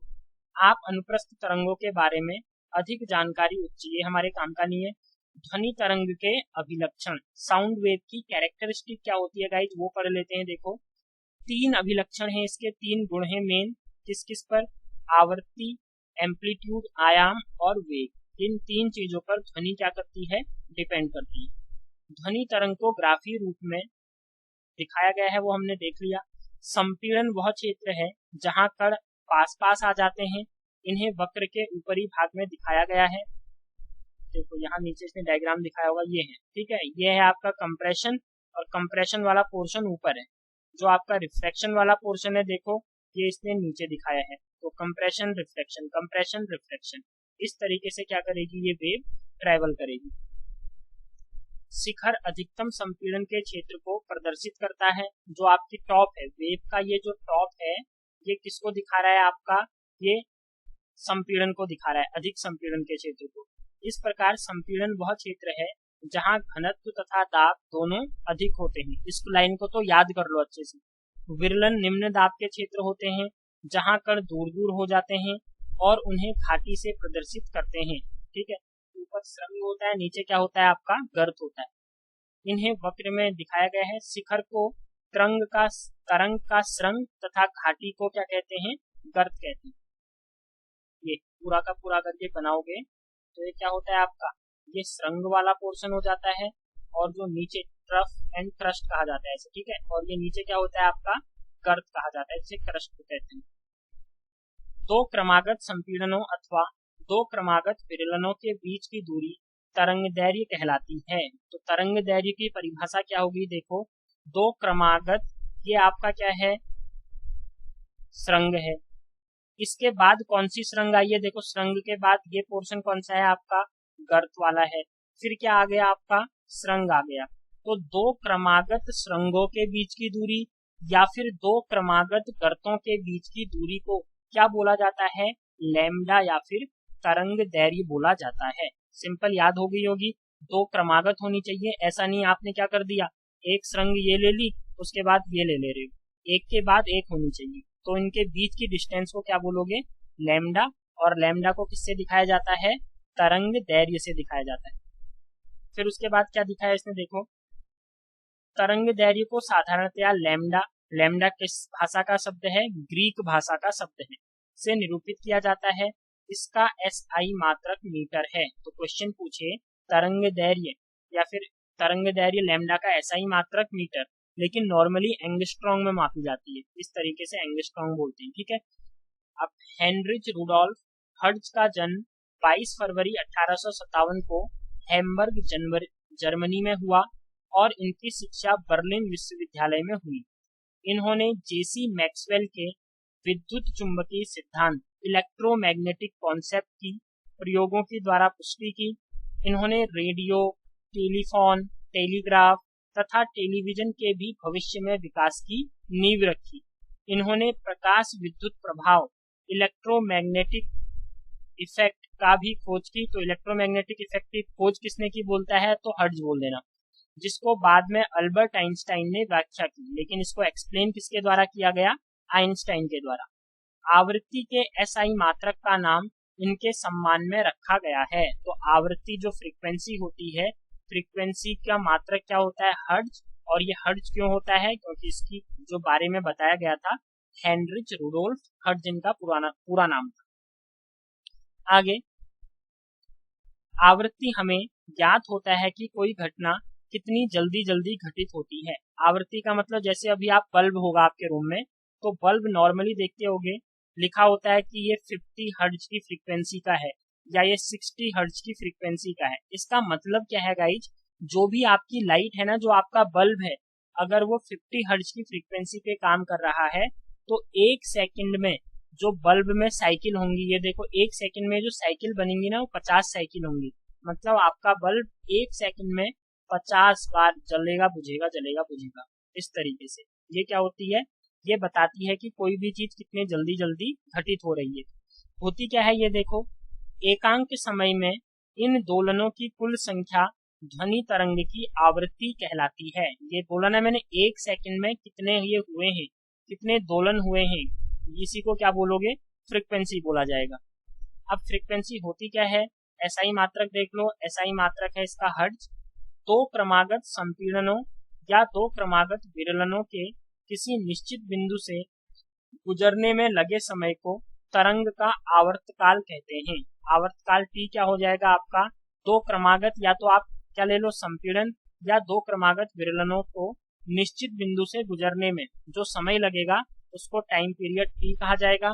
आप अनुप्रस्थ तरंगों के बारे में अधिक जानकारी ये हमारे काम का नहीं है। ध्वनि तरंग के अभिलक्षण, साउंड वेव की कैरेक्टरिस्टिक क्या होती है गाइज, वो पढ़ लेते हैं। देखो 3 अभिलक्षण हैं इसके, 3 गुण हैं मेन, किस किस पर, आवृत्ति, एम्पलीट्यूड, आयाम और वेग। इन 3 चीजों पर ध्वनि क्या करती है, डिपेंड करती है। ध्वनि तरंग को ग्राफी रूप में दिखाया गया है, वो हमने देख लिया। संपीड़न वह क्षेत्र है जहां कण पास पास आ जाते हैं, इन्हें वक्र के ऊपरी भाग में दिखाया गया है। देखो यहाँ नीचे इसने डायग्राम दिखाया होगा, ये है, ठीक है, ये है आपका कंप्रेशन, और कंप्रेशन वाला पोर्शन ऊपर है। जो आपका रिफ्लेक्शन वाला पोर्शन है, देखो ये इसने नीचे दिखाया है। तो कंप्रेशन रिफ्लेक्शन, इस तरीके से क्या करेगी, ये वेव ट्रेवल करेगी। शिखर अधिकतम संपीड़न के क्षेत्र को प्रदर्शित करता है। जो आपकी टॉप है वेव का, ये जो टॉप है ये किसको दिखा रहा है, आपका ये संपीड़न को दिखा रहा है, अधिक संपीड़न के क्षेत्र को। इस प्रकार संपीड़न वह क्षेत्र है जहां घनत्व तथा दाब दोनों अधिक होते हैं। इस लाइन को तो याद कर लो अच्छे से। विरलन निम्न दाब के क्षेत्र होते हैं जहां कण दूर दूर हो जाते हैं और उन्हें घाटी से प्रदर्शित करते हैं। ठीक है, ऊपर स्रंग होता है, नीचे क्या होता है, आपका गर्त होता है। इन्हें वक्र में दिखाया गया है। शिखर को तरंग का स्रंग तथा घाटी को क्या कहते हैं, गर्त कहते हैं। ये पूरा का पूरा करके बनाओगे तो ये क्या होता है आपका, ये स्रंग वाला पोर्शन हो जाता है, और जो नीचे ट्रफ एंड क्रस्ट कहा जाता है, ठीक है, और ये नीचे क्या होता है आपका, गर्त कहा जाता है, इसे क्रस्ट कहते हैं। 2 क्रमागत संपीड़नों अथवा 2 क्रमागत विरलनों के बीच की दूरी तरंगदैर्घ्य कहलाती है। तो तरंगदैर्घ्य की परिभाषा क्या होगी, देखो 2 क्रमागत, ये आपका क्या है, स्रंग है। इसके बाद कौन सी स्रंग आई है, देखो स्रंग के बाद ये पोर्शन कौन सा है आपका, गर्त वाला है। फिर क्या आ गया आपका, स्रंग आ गया। तो 2 क्रमागत स्रंगों के बीच की दूरी या फिर 2 क्रमागत गर्तों के बीच की दूरी को क्या बोला जाता है, लैम्डा या फिर तरंग दैर्घ्य बोला जाता है। सिंपल याद हो गई होगी, दो क्रमागत होनी चाहिए। ऐसा नहीं आपने क्या कर दिया, एक सुरंग ये ले ली उसके बाद ये ले रहे हो, एक के बाद एक होनी चाहिए। तो इनके बीच की डिस्टेंस को क्या बोलोगे, लैम्डा। और लैम्डा को किससे दिखाया जाता है, तरंग दैर्घ्य से दिखाया जाता है। फिर उसके बाद क्या दिखाया इसने, देखो तरंग दैर्घ्य को साधारणतया लैम्डा, लैम्डा किस भाषा का शब्द है, ग्रीक भाषा का शब्द है, से निरूपित किया जाता है। इसका SI मात्रक मीटर है। तो क्वेश्चन पूछे तरंग दैर्घ्य या फिर तरंग दैर्घ्य लैम्डा का SI मात्रक मीटर, लेकिन नॉर्मली एंगस्ट्रॉन्ग में मापी जाती है, इस तरीके से एंगस्ट्रॉन्ग बोलते हैं, ठीक है। अब हेनरिच रुडोल्फ हर्ट्ज का जन्म 22 फरवरी 1857 को हैम्बर्ग जर्मनी में हुआ और इनकी शिक्षा बर्लिन विश्वविद्यालय में हुई। इन्होंने जेसी मैक्सवेल के विद्युत चुंबकीय सिद्धांत इलेक्ट्रोमैग्नेटिक कॉन्सेप्ट की प्रयोगों के द्वारा पुष्टि की। इन्होंने रेडियो, टेलीफोन, टेलीग्राफ तथा टेलीविजन के भी भविष्य में विकास की नींव रखी। इन्होंने प्रकाश विद्युत प्रभाव इलेक्ट्रोमैग्नेटिक इफेक्ट का भी खोज की। तो इलेक्ट्रोमैग्नेटिक इफेक्ट की खोज किसने की बोलता है, तो हर्ट्ज बोल देना, जिसको बाद में अल्बर्ट आइंस्टाइन ने व्याख्या की। लेकिन इसको एक्सप्लेन किसके द्वारा किया गया, आइंस्टाइन के द्वारा। आवृत्ति के SI मात्रक का नाम इनके सम्मान में रखा गया है। तो आवृत्ति जो फ्रीक्वेंसी होती है, फ्रीक्वेंसी का मात्रक क्या होता है, हर्ट्ज। और ये हर्ट्ज क्यों होता है, क्योंकि इसकी जो बारे में बताया गया था, हेनरिच रुडोल्फ हर्ट्ज इनका पूरा नाम था। आगे आवृत्ति हमें ज्ञात होता है कि कोई घटना कितनी जल्दी जल्दी घटित होती है। आवृत्ति का मतलब जैसे अभी आप बल्ब होगा आपके रूम में, तो बल्ब नॉर्मली देखते होगे लिखा होता है कि ये 50 हर्ट्ज की फ्रीक्वेंसी का है या ये 60 हर्ट्ज की फ्रीक्वेंसी का है। इसका मतलब क्या है गाइज, जो भी आपकी लाइट है ना, जो आपका बल्ब है, अगर वो 50 हर्ट्ज की फ्रीक्वेंसी पे काम कर रहा है तो एक सेकंड में जो बल्ब में साइकिल होंगी, ये देखो एक सेकंड में जो साइकिल बनेंगी ना वो 50 साइकिल होंगी। मतलब आपका बल्ब एक सेकंड में 50 बार जलेगा बुझेगा जलेगा बुझेगा। इस तरीके से ये क्या होती है, ये बताती है कि कोई भी चीज कितने जल्दी जल्दी घटित हो रही है। होती क्या है, ये देखो एकांक समय में इन दोलनों की कुल संख्या ध्वनि तरंग की आवृत्ति कहलाती है। ये बोला ना मैंने, एक सेकंड में कितने ये हुए हैं, कितने दोलन हुए हैं, इसी को क्या बोलोगे, फ्रीक्वेंसी बोला जाएगा। अब फ्रीक्वेंसी होती क्या है, SI मात्रक देख लो, SI मात्रक है इसका हर्ट्ज। दो क्रमागत संपीड़नों या दो क्रमागत विरलनों के किसी निश्चित बिंदु से गुजरने में लगे समय को तरंग का आवर्तकाल कहते हैं। आवर्तकाल T क्या हो जाएगा आपका, दो क्रमागत, या तो आप क्या ले लो संपीड़न, या दो क्रमागत विरलनों को निश्चित बिंदु से गुजरने में जो समय लगेगा उसको टाइम पीरियड T कहा जाएगा।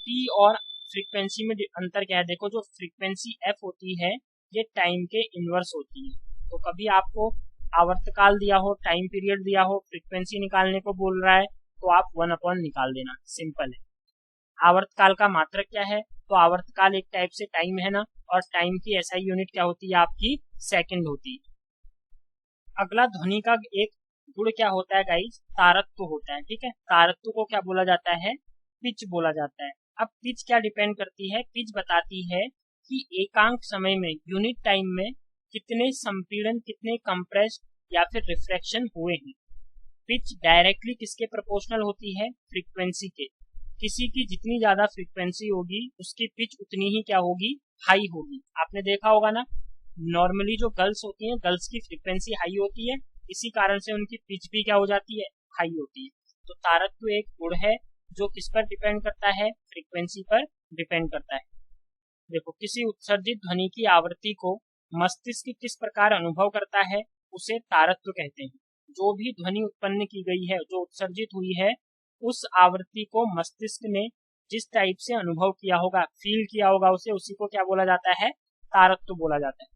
T और फ्रीक्वेंसी में अंतर क्या है, देखो जो फ्रीक्वेंसी F होती है ये टाइम के इनवर्स होती है। तो कभी आपको आवर्तकाल दिया हो, टाइम पीरियड दिया हो, फ्रीक्वेंसी निकालने को बोल रहा है, तो आप 1 निकाल देना, सिंपल है। आवर्तकाल का मात्रक क्या है, तो आवर्तकाल एक टाइप से टाइम है ना, और टाइम की SI यूनिट क्या होती है आपकी, सेकंड होती है। अगला ध्वनि का एक गुण क्या होता है गाइज, तारत्व होता है, ठीक है। तारत्व को क्या बोला जाता है, पिच बोला जाता है। अब पिच क्या डिपेंड करती है, पिच बताती है कि एकांक समय में यूनिट टाइम में कितने संपीड़न, कितने कंप्रेस्ड या फिर रिफ्रैक्शन हुए हैं। पिच डायरेक्टली किसके प्रोपोर्शनल होती है, फ्रीक्वेंसी के। किसी की जितनी ज्यादा फ्रीक्वेंसी होगी उसकी पिच उतनी ही क्या होगी, हाई होगी। आपने देखा होगा ना, नॉर्मली जो गर्ल्स होती हैं, गर्ल्स की फ्रीक्वेंसी हाई होती है, इसी कारण से उनकी पिच भी क्या हो जाती है, हाई होती है। तो तारत्व एक गुण है जो किस पर डिपेंड करता है, फ्रीक्वेंसी पर डिपेंड करता है। देखो किसी उत्सर्जित ध्वनि की आवृत्ति को मस्तिष्क किस प्रकार अनुभव करता है, उसे तारत्व कहते हैं। जो भी ध्वनि उत्पन्न की गई है, जो उत्सर्जित हुई है, उस आवृत्ति को मस्तिष्क ने जिस टाइप से अनुभव किया होगा, फील किया होगा उसे, उसी को क्या बोला जाता है, तारत्व बोला जाता है।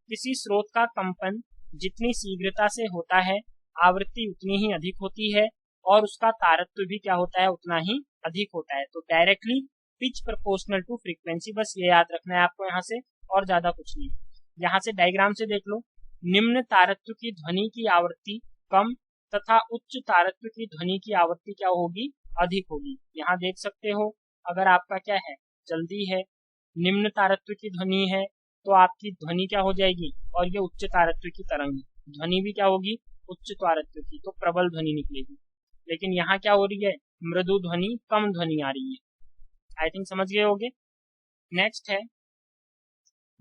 किसी स्रोत का कंपन जितनी शीघ्रता से होता है, आवृत्ति उतनी ही अधिक होती है और उसका तारत्व भी क्या होता है, उतना ही अधिक होता है। तो directly pitch proportional to frequency, बस ये याद रखना है आपको यहाँ से, और ज्यादा कुछ नहीं। यहाँ से डायग्राम से देख लो, निम्न तारत्व की ध्वनि की आवृत्ति कम तथा उच्च तारत्व की ध्वनि की आवृत्ति क्या होगी, अधिक होगी। यहाँ देख सकते हो, अगर आपका क्या है, जल्दी है, निम्न तारत्व की ध्वनि है, तो आपकी ध्वनि क्या हो जाएगी, और ये उच्च तारत्व की तरंग, ध्वनि भी क्या होगी, उच्च तारत्व की, तो प्रबल ध्वनि निकलेगी। लेकिन यहाँ क्या हो रही है, मृदु ध्वनि, कम ध्वनि आ रही है। आई थिंक समझ गए होगे। नेक्स्ट है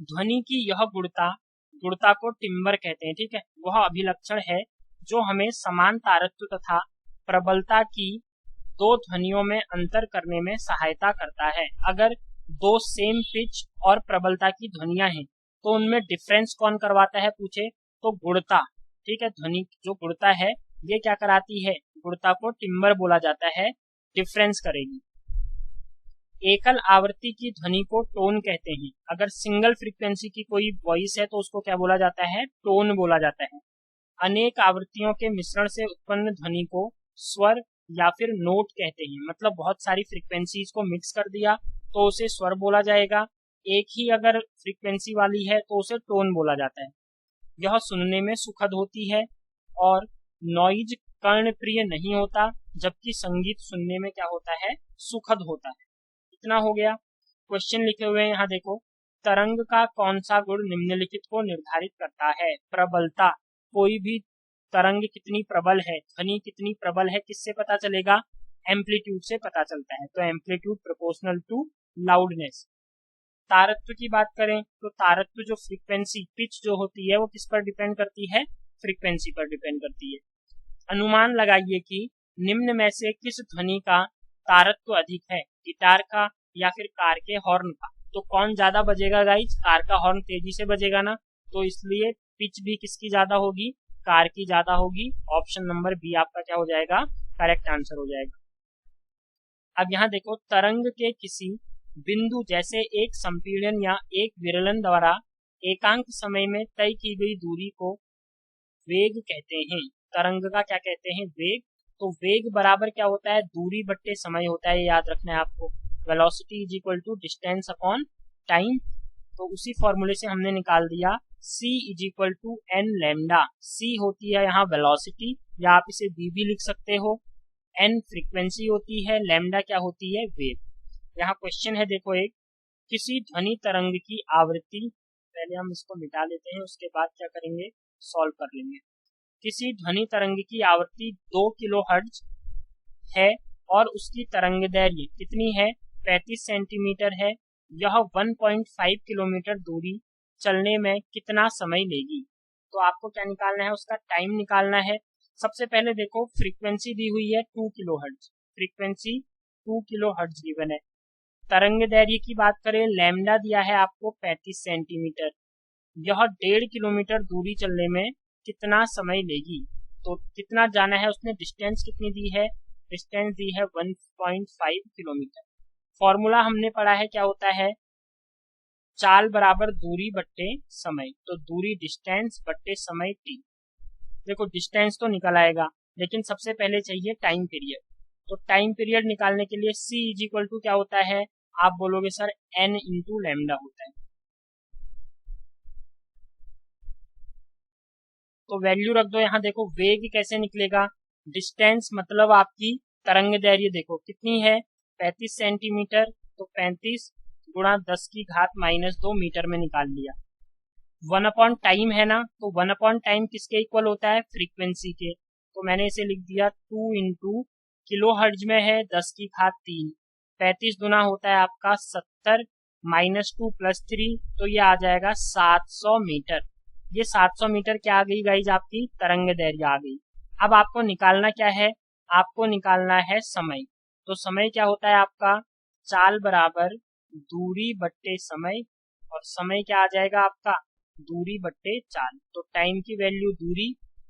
ध्वनि की यह गुणता को टिम्बर कहते हैं, ठीक है। वह अभिलक्षण है जो हमें समान तारत्व तथा प्रबलता की दो ध्वनियों में अंतर करने में सहायता करता है। अगर दो सेम पिच और प्रबलता की ध्वनियां हैं तो उनमें डिफरेंस कौन करवाता है पूछे तो गुणता, ठीक है। ध्वनि जो गुणता है ये क्या कराती है, गुणता को टिम्बर बोला जाता है, डिफरेंस करेगी। एकल आवृत्ति की ध्वनि को टोन कहते हैं। अगर सिंगल फ्रीक्वेंसी की कोई वॉइस है तो उसको क्या बोला जाता है, टोन बोला जाता है। अनेक आवृत्तियों के मिश्रण से उत्पन्न ध्वनि को स्वर या फिर नोट कहते हैं। मतलब बहुत सारी फ्रीक्वेंसीज को मिक्स कर दिया तो उसे स्वर बोला जाएगा, एक ही अगर फ्रीक्वेंसी वाली है तो उसे टोन बोला जाता है। यह सुनने में सुखद होती है और नॉइज कर्णप्रिय नहीं होता, जबकि संगीत सुनने में क्या होता है, सुखद होता है। इतना हो गया। क्वेश्चन लिखे हुए हैं यहाँ देखो, तरंग का कौन सा गुण निम्नलिखित को निर्धारित करता है। प्रबलता, कोई भी तरंग कितनी प्रबल है, ध्वनि कितनी प्रबल है, किससे पता चलेगा, एम्पलीट्यूड से पता चलता है। तो एम्पलीट्यूड प्रोपोर्शनल टू लाउडनेस। तारत्व की बात करें तो तारत्व जो फ्रीक्वेंसी पिच जो होती है वो किस पर डिपेंड करती है, फ्रीक्वेंसी पर डिपेंड करती है। अनुमान लगाइए कि निम्न में से किस ध्वनि का तारत्व अधिक है, गिटार का या फिर कार के हॉर्न का। तो कौन ज्यादा बजेगा गाइज, कार का हॉर्न तेजी से बजेगा ना, तो इसलिए पिच भी किसकी ज्यादा होगी, कार की ज्यादा होगी। ऑप्शन नंबर बी आपका क्या हो जाएगा, करेक्ट आंसर हो जाएगा। अब यहाँ देखो, तरंग के किसी बिंदु जैसे एक संपीड़न या एक विरलन द्वारा एकांक समय में तय की गई दूरी को वेग कहते हैं। तरंग का क्या कहते हैं, वेग। तो वेग बराबर क्या होता है, दूरी बट्टे समय होता है, याद रखना है आपको। Velocity is equal to distance upon time. तो उसी फॉर्मूले से हमने निकाल दिया c is equal to n lambda. c होती है यहाँ वेलोसिटी, या आप इसे v भी लिख सकते हो। n फ्रीक्वेंसी होती है, लैम्डा क्या होती है, वेग। यहाँ क्वेश्चन है देखो एक, किसी ध्वनि तरंग की आवृत्ति, पहले हम इसको मिटा लेते हैं, उसके बाद क्या करेंगे, सॉल्व कर लेंगे। किसी ध्वनि तरंग की आवृत्ति 2 किलोहर्ट्ज है और उसकी तरंगदैर्घ्य कितनी है, 35 सेंटीमीटर है। यह 1.5 किलोमीटर दूरी चलने में कितना समय लेगी। तो आपको क्या निकालना है, उसका टाइम निकालना है। सबसे पहले देखो फ्रीक्वेंसी दी हुई है 2 किलोहर्ट्ज, फ्रीक्वेंसी 2 किलोहर्ट्ज गिवन है। तरंगदैर्घ्य की बात करें, लैम्डा दिया है आपको 35 सेंटीमीटर। यह 1.5 किलोमीटर दूरी चलने में कितना समय लेगी। तो कितना जाना है उसने, डिस्टेंस कितनी दी है, डिस्टेंस दी है 1.5 किलोमीटर। फॉर्मूला हमने पढ़ा है, क्या होता है, चाल बराबर दूरी बट्टे समय। तो दूरी डिस्टेंस बट्टे समय t। देखो डिस्टेंस तो निकल आएगा, लेकिन सबसे पहले चाहिए टाइम पीरियड। तो टाइम पीरियड निकालने के लिए c इज इक्वल टू क्या होता है, आप बोलोगे सर n इंटू लैम्डा होता है। तो वैल्यू रख दो यहाँ। देखो वेग कैसे निकलेगा, डिस्टेंस मतलब आपकी तरंगदैर्घ्य देखो कितनी है, 35 सेंटीमीटर। तो 35 गुणा 10 की घात -2 मीटर में निकाल लिया। 1 अपॉन टाइम है ना, तो 1 अपॉन टाइम किसके इक्वल होता है, फ्रीक्वेंसी के। तो मैंने इसे लिख दिया 2 इंटू किलो हर्ट्ज में है 10 की घात 3। 35 गुना होता है आपका 70 -2 + 3, तो ये आ जाएगा 700 मीटर। ये 700 मीटर क्या आ गई गाइज, आपकी तरंगदैर्घ्य आ गई। अब आपको निकालना क्या है, आपको निकालना है समय। तो समय क्या होता है आपका, चाल बराबर दूरी बट्टे समय, और समय क्या आ जाएगा आपका, दूरी बट्टे चाल। तो टाइम की वैल्यू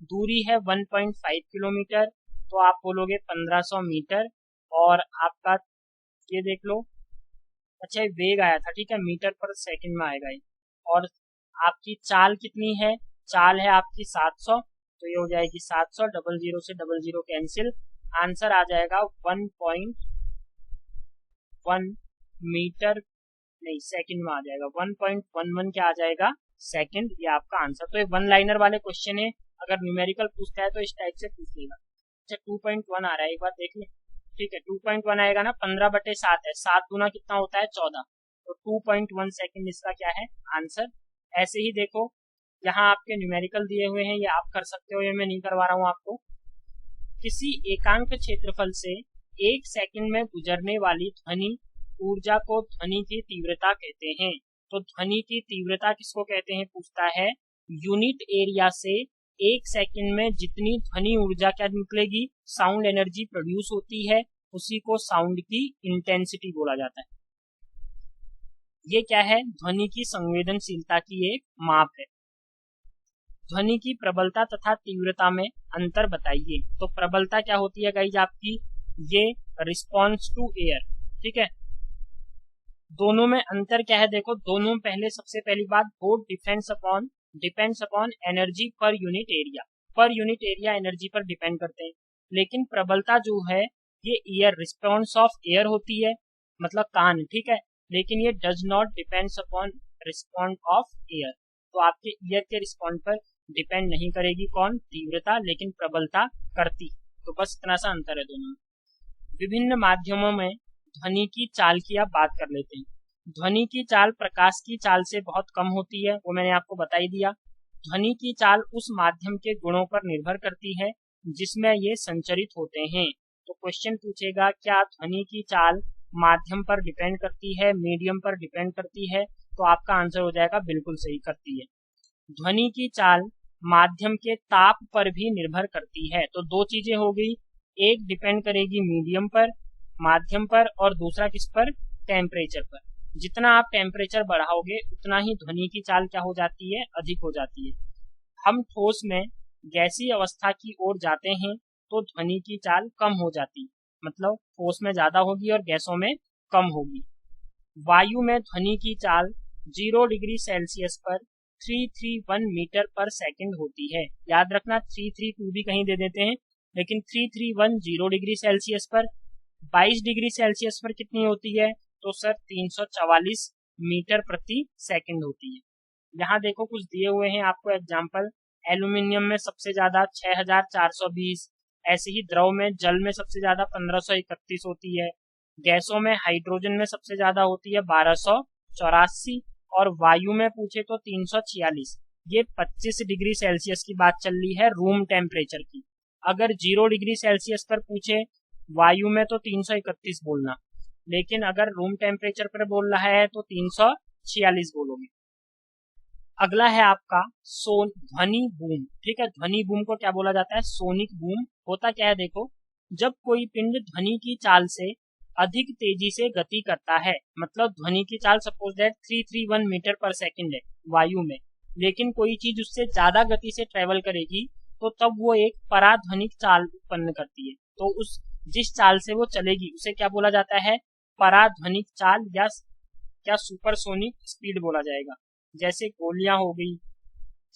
दूरी है 1.5 किलोमीटर, तो आप बोलोगे 1500 मीटर। और आपका ये देख लो, अच्छा वेग आया था, ठीक है, मीटर पर सेकंड में आएगा ये। और आपकी चाल कितनी है, चाल है आपकी 700, तो ये हो जाएगी 700, 00 से 00 कैंसिल, आंसर आ जाएगा 1.1 मीटर, नहीं सेकंड में आ जाएगा 1.11 क्या आ जाएगा, सेकंड। ये आपका आंसर। तो ये वन लाइनर वाले क्वेश्चन है, अगर न्यूमेरिकल पूछता है तो इस टाइप से पूछ लेगा। अच्छा 2.1 आ रहा है, एक बार देख ले। ठीक है, 2.1 आएगा ना, 15/7 है, 7 गुना कितना होता है 14, तो 2.1 सेकेंड इसका क्या है आंसर। ऐसे ही देखो यहाँ आपके न्यूमेरिकल दिए हुए हैं, ये आप कर सकते हो, ये मैं नहीं करवा रहा हूँ आपको। किसी एकांक क्षेत्रफल से 1 सेकंड में गुजरने वाली ध्वनि ऊर्जा को ध्वनि की तीव्रता कहते हैं। तो ध्वनि की तीव्रता किसको कहते हैं पूछता है, यूनिट एरिया से 1 सेकंड में जितनी ध्वनि ऊर्जा क्या निकलेगी, साउंड एनर्जी प्रोड्यूस होती है, उसी को साउंड की इंटेंसिटी बोला जाता है। ये क्या है, ध्वनि की संवेदनशीलता की एक माप है। ध्वनि की प्रबलता तथा तीव्रता में अंतर बताइए। तो प्रबलता क्या होती है गाइज आपकी, ये रिस्पॉन्स टू एयर, ठीक है। दोनों में अंतर क्या है, देखो दोनों पहले सबसे पहली बात, both depends upon energy per unit area energy पर डिपेंड करते हैं। लेकिन प्रबलता जो है ये ईयर रिस्पॉन्स ऑफ एयर होती है, मतलब कान, ठीक है। लेकिन ये does not depends upon response of air, तो आपके ईयर के रिस्पॉन्ड पर डिपेंड नहीं करेगी कौन, तीव्रता, लेकिन प्रबलता करती। तो बस इतना सा अंतर है दोनों में। विभिन्न माध्यमों में ध्वनि की चाल की आप बात कर लेते हैं। ध्वनि की चाल प्रकाश की चाल से बहुत कम होती है, वो मैंने आपको बता ही दिया। ध्वनि की चाल उस माध्यम के गुणों पर निर्भर करती है जिसमें ये संचरित होते हैं। तो क्वेश्चन पूछेगा क्या ध्वनि की चाल माध्यम पर डिपेंड करती है, मीडियम पर डिपेंड करती है, तो आपका आंसर हो जाएगा बिल्कुल सही, करती है। ध्वनि की चाल माध्यम के ताप पर भी निर्भर करती है। तो दो चीजें हो गई, एक डिपेंड करेगी मीडियम पर, माध्यम पर, और दूसरा किस पर, टेम्परेचर पर। जितना आप टेम्परेचर बढ़ाओगे उतना ही ध्वनि की चाल क्या हो जाती है, अधिक हो जाती है। हम ठोस में गैसीय अवस्था की ओर जाते हैं तो ध्वनि की चाल कम हो जाती, मतलब ठोस में ज्यादा होगी और गैसों में कम होगी। वायु में ध्वनि की चाल 0 डिग्री सेल्सियस पर 331 मीटर पर सेकंड होती है। याद रखना 332 भी कहीं दे देते हैं, लेकिन 331 0 डिग्री सेल्सियस पर, 22 डिग्री सेल्सियस पर कितनी होती है, तो सर 344 मीटर प्रति सेकंड होती है। यहाँ देखो कुछ दिए हुए हैं आपको एग्जाम्पल, एल्यूमिनियम में सबसे ज्यादा 6420, ऐसे ही द्रव में जल में सबसे ज्यादा 1531 होती है, गैसों में हाइड्रोजन में सबसे ज्यादा होती है 1284, और वायु में पूछे तो 346। ये 25 डिग्री सेल्सियस की बात चल रही है रूम टेम्परेचर की। अगर 0 डिग्री सेल्सियस पर पूछे वायु में तो 331 बोलना, लेकिन अगर रूम टेम्परेचर पर बोल रहा है तो 346 बोलोगे। अगला है आपका ध्वनि बूम, ठीक है। ध्वनि बूम को क्या बोला जाता है, सोनिक बूम। होता क्या है देखो, जब कोई पिंड ध्वनि की चाल से अधिक तेजी से गति करता है, मतलब ध्वनि की चाल सपोज दैट 331 मीटर पर सेकंड है वायु में, लेकिन कोई चीज उससे ज्यादा गति से ट्रेवल करेगी तो तब वो एक पराध्वनिक चाल उत्पन्न करती है। तो उस जिस चाल से वो चलेगी उसे क्या बोला जाता है, पराध्वनिक चाल, या क्या सुपरसोनिक स्पीड बोला जाएगा। जैसे गोलियां हो गई,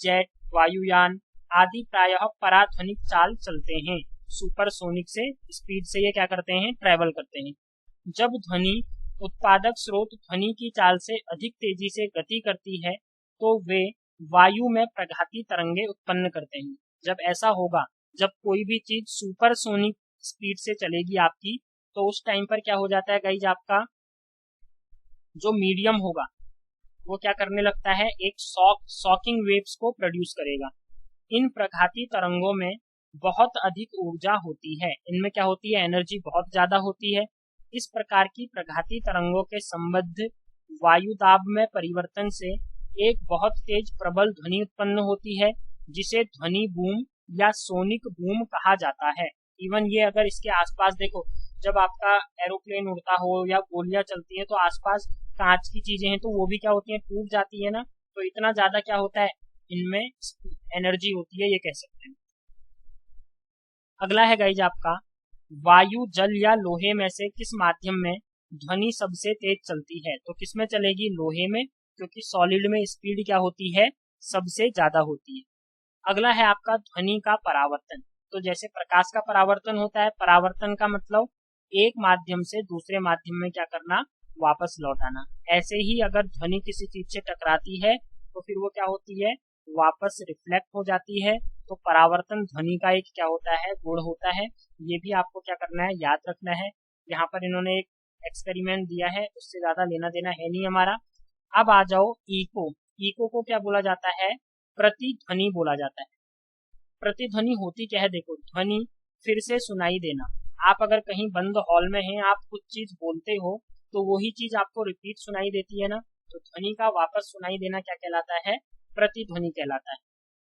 जेट, वायुयान आदि प्रायः पराध्वनिक चाल चलते हैं, सुपरसोनिक से स्पीड से ये क्या करते हैं, ट्रेवल करते हैं। जब ध्वनि उत्पादक स्रोत ध्वनि की चाल से अधिक तेजी से गति करती है तो वे वायु में प्रघाती तरंगे उत्पन्न करते हैं। जब ऐसा होगा, जब कोई भी चीज सुपरसोनिक स्पीड से चलेगी आपकी, तो उस टाइम पर क्या हो जाता है गाइज, आपका जो मीडियम होगा वो क्या करने लगता है, एक शॉकिंग वेव्स को प्रोड्यूस करेगा। इन प्रघाती तरंगों में बहुत अधिक ऊर्जा होती है, इनमें क्या होती है, एनर्जी बहुत ज्यादा होती है। इस प्रकार की प्रघाती तरंगों के संबद्ध वायु दाब में परिवर्तन से एक बहुत तेज प्रबल ध्वनि उत्पन्न होती है, जिसे ध्वनि बूम या सोनिक बूम कहा जाता है। इवन ये अगर इसके आसपास देखो, जब आपका एरोप्लेन उड़ता हो या गोलियां चलती है तो आसपास कांच की चीजें हैं तो वो भी क्या होती हैं, टूट जाती है ना, तो इतना ज्यादा क्या होता है, इनमें एनर्जी होती है, ये कह सकते हैं। अगला है गाइज आपका, वायु, जल या लोहे में से किस माध्यम में ध्वनि सबसे तेज चलती है। तो किसमें चलेगी, लोहे में, क्योंकि सॉलिड में स्पीड क्या होती है, सबसे ज्यादा होती है। अगला है आपका ध्वनि का परावर्तन। तो जैसे प्रकाश का परावर्तन होता है, परावर्तन का मतलब एक माध्यम से दूसरे माध्यम में क्या करना, वापस लौटाना। ऐसे ही अगर ध्वनि किसी चीज से टकराती है तो फिर वो क्या होती है, वापस रिफ्लेक्ट हो जाती है तो परावर्तन ध्वनि का एक क्या होता है, गुण होता है। ये भी आपको क्या करना है, याद रखना है। यहाँ पर इन्होंने एक एक्सपेरिमेंट दिया है, उससे ज्यादा लेना देना है नहीं हमारा। अब आ जाओ इको। इको को क्या बोला जाता है, प्रतिध्वनि बोला जाता है। प्रतिध्वनि होती क्या है, देखो ध्वनि फिर से सुनाई देना। आप अगर कहीं बंद हॉल में हैं, आप कुछ चीज बोलते हो तो वही चीज आपको रिपीट सुनाई देती है ना, तो ध्वनि का वापस सुनाई देना क्या कहलाता है, प्रतिध्वनि कहलाता है।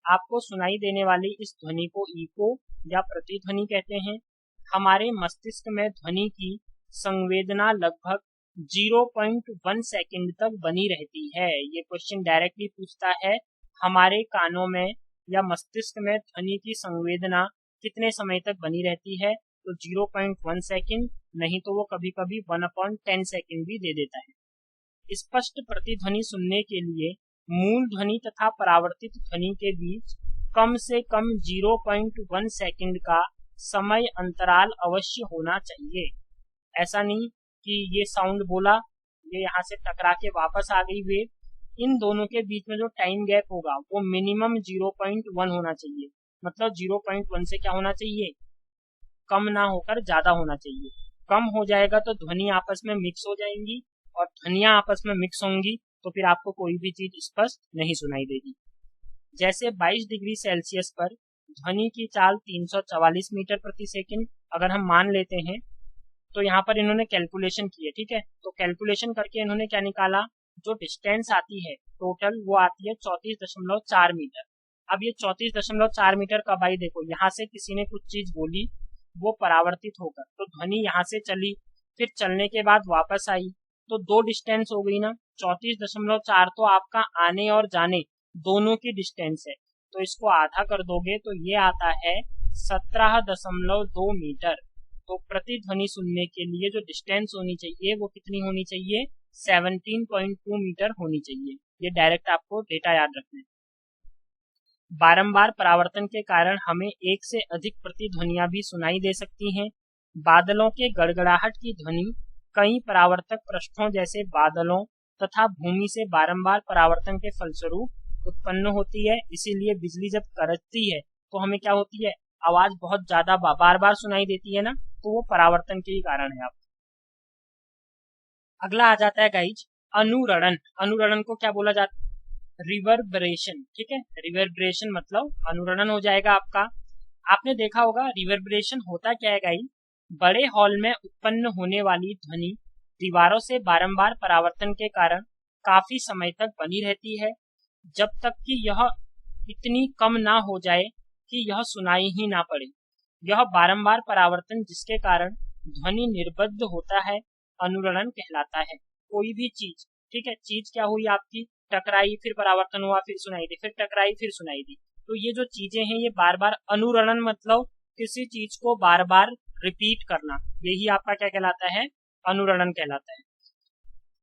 आपको सुनाई देने वाली इस ध्वनि को इको या प्रतिध्वनि कहते हैं। हमारे मस्तिष्क में ध्वनि की संवेदना लगभग 0.1 सेकंड तक बनी रहती है। ये क्वेश्चन डायरेक्टली पूछता है हमारे कानों में या मस्तिष्क में ध्वनि की संवेदना कितने समय तक बनी रहती है, तो 0.1 सेकंड, नहीं तो वो कभी कभी 1/10 सेकंड भी दे देता है। स्पष्ट प्रतिध्वनि सुनने के लिए मूल ध्वनि तथा परावर्तित ध्वनि के बीच कम से कम 0.1 सेकंड का समय अंतराल अवश्य होना चाहिए। ऐसा नहीं कि ये साउंड बोला, ये यहाँ से टकरा के वापस आ गई वेव, इन दोनों के बीच में जो टाइम गैप होगा वो मिनिमम 0.1 होना चाहिए। मतलब 0.1 से क्या होना चाहिए, कम ना होकर ज्यादा होना चाहिए। कम हो जाएगा तो ध्वनि आपस में मिक्स हो जाएंगी, और ध्वनियां आपस में मिक्स होंगी तो फिर आपको कोई भी चीज स्पष्ट नहीं सुनाई देगी। जैसे 22 डिग्री सेल्सियस पर ध्वनि की चाल 344 मीटर प्रति सेकंड अगर हम मान लेते हैं, तो यहाँ पर इन्होंने कैलकुलेशन की है, ठीक है। तो कैलकुलेशन करके इन्होंने क्या निकाला, जो डिस्टेंस आती है टोटल वो आती है 34.4 मीटर। अब ये 34.4 मीटर कब आई, देखो यहाँ से किसी ने कुछ चीज बोली, वो परावर्तित होकर तो ध्वनि यहाँ से चली, फिर चलने के बाद वापस आई, तो दो डिस्टेंस हो गई ना। 34.4 तो आपका आने और जाने दोनों की डिस्टेंस है, तो इसको आधा कर दोगे तो ये आता है 17.2 मीटर। तो प्रतिध्वनि सुनने के लिए जो डिस्टेंस होनी चाहिए वो कितनी होनी चाहिए, 17.2 मीटर होनी चाहिए। ये डायरेक्ट आपको डेटा याद रखना है। बारंबार परावर्तन के कारण हमें एक से अधिक प्रतिध्वनियां भी सुनाई दे सकती हैं। बादलों के गड़गड़ाहट की ध्वनि कई परावर्तक पृष्ठों जैसे बादलों तथा भूमि से बारंबार परावर्तन के फलस्वरूप उत्पन्न होती है। इसीलिए बिजली जब कड़कती है तो हमें क्या होती है, आवाज बहुत ज्यादा बार बार सुनाई देती है ना, तो वो परावर्तन के ही कारण है। आप अगला आ जाता है गाइज अनुरणन। अनुरणन को क्या बोला जाता है, रिवर्बरेशन, ठीक है। रिवर्बरेशन मतलब अनुरणन हो जाएगा आपका। आपने देखा होगा रिवर्बरेशन होता क्या है गाइज, बड़े हॉल में उत्पन्न होने वाली ध्वनि दीवारों से बारंबार परावर्तन के कारण काफी समय तक बनी रहती है, जब तक कि यह इतनी कम ना हो जाए कि यह सुनाई ही ना पड़े। यह बारंबार परावर्तन जिसके कारण ध्वनि निर्बद्ध होता है अनुरणन कहलाता है। कोई भी चीज, ठीक है, चीज क्या हुई आपकी, टकराई, फिर परावर्तन हुआ, फिर सुनाई दी, फिर टकराई, फिर सुनाई दी, तो ये जो चीजें हैं ये बार बार, अनुरणन मतलब किसी चीज को बार बार रिपीट करना, यही आपका क्या कहलाता है, अनुरणन कहलाता है।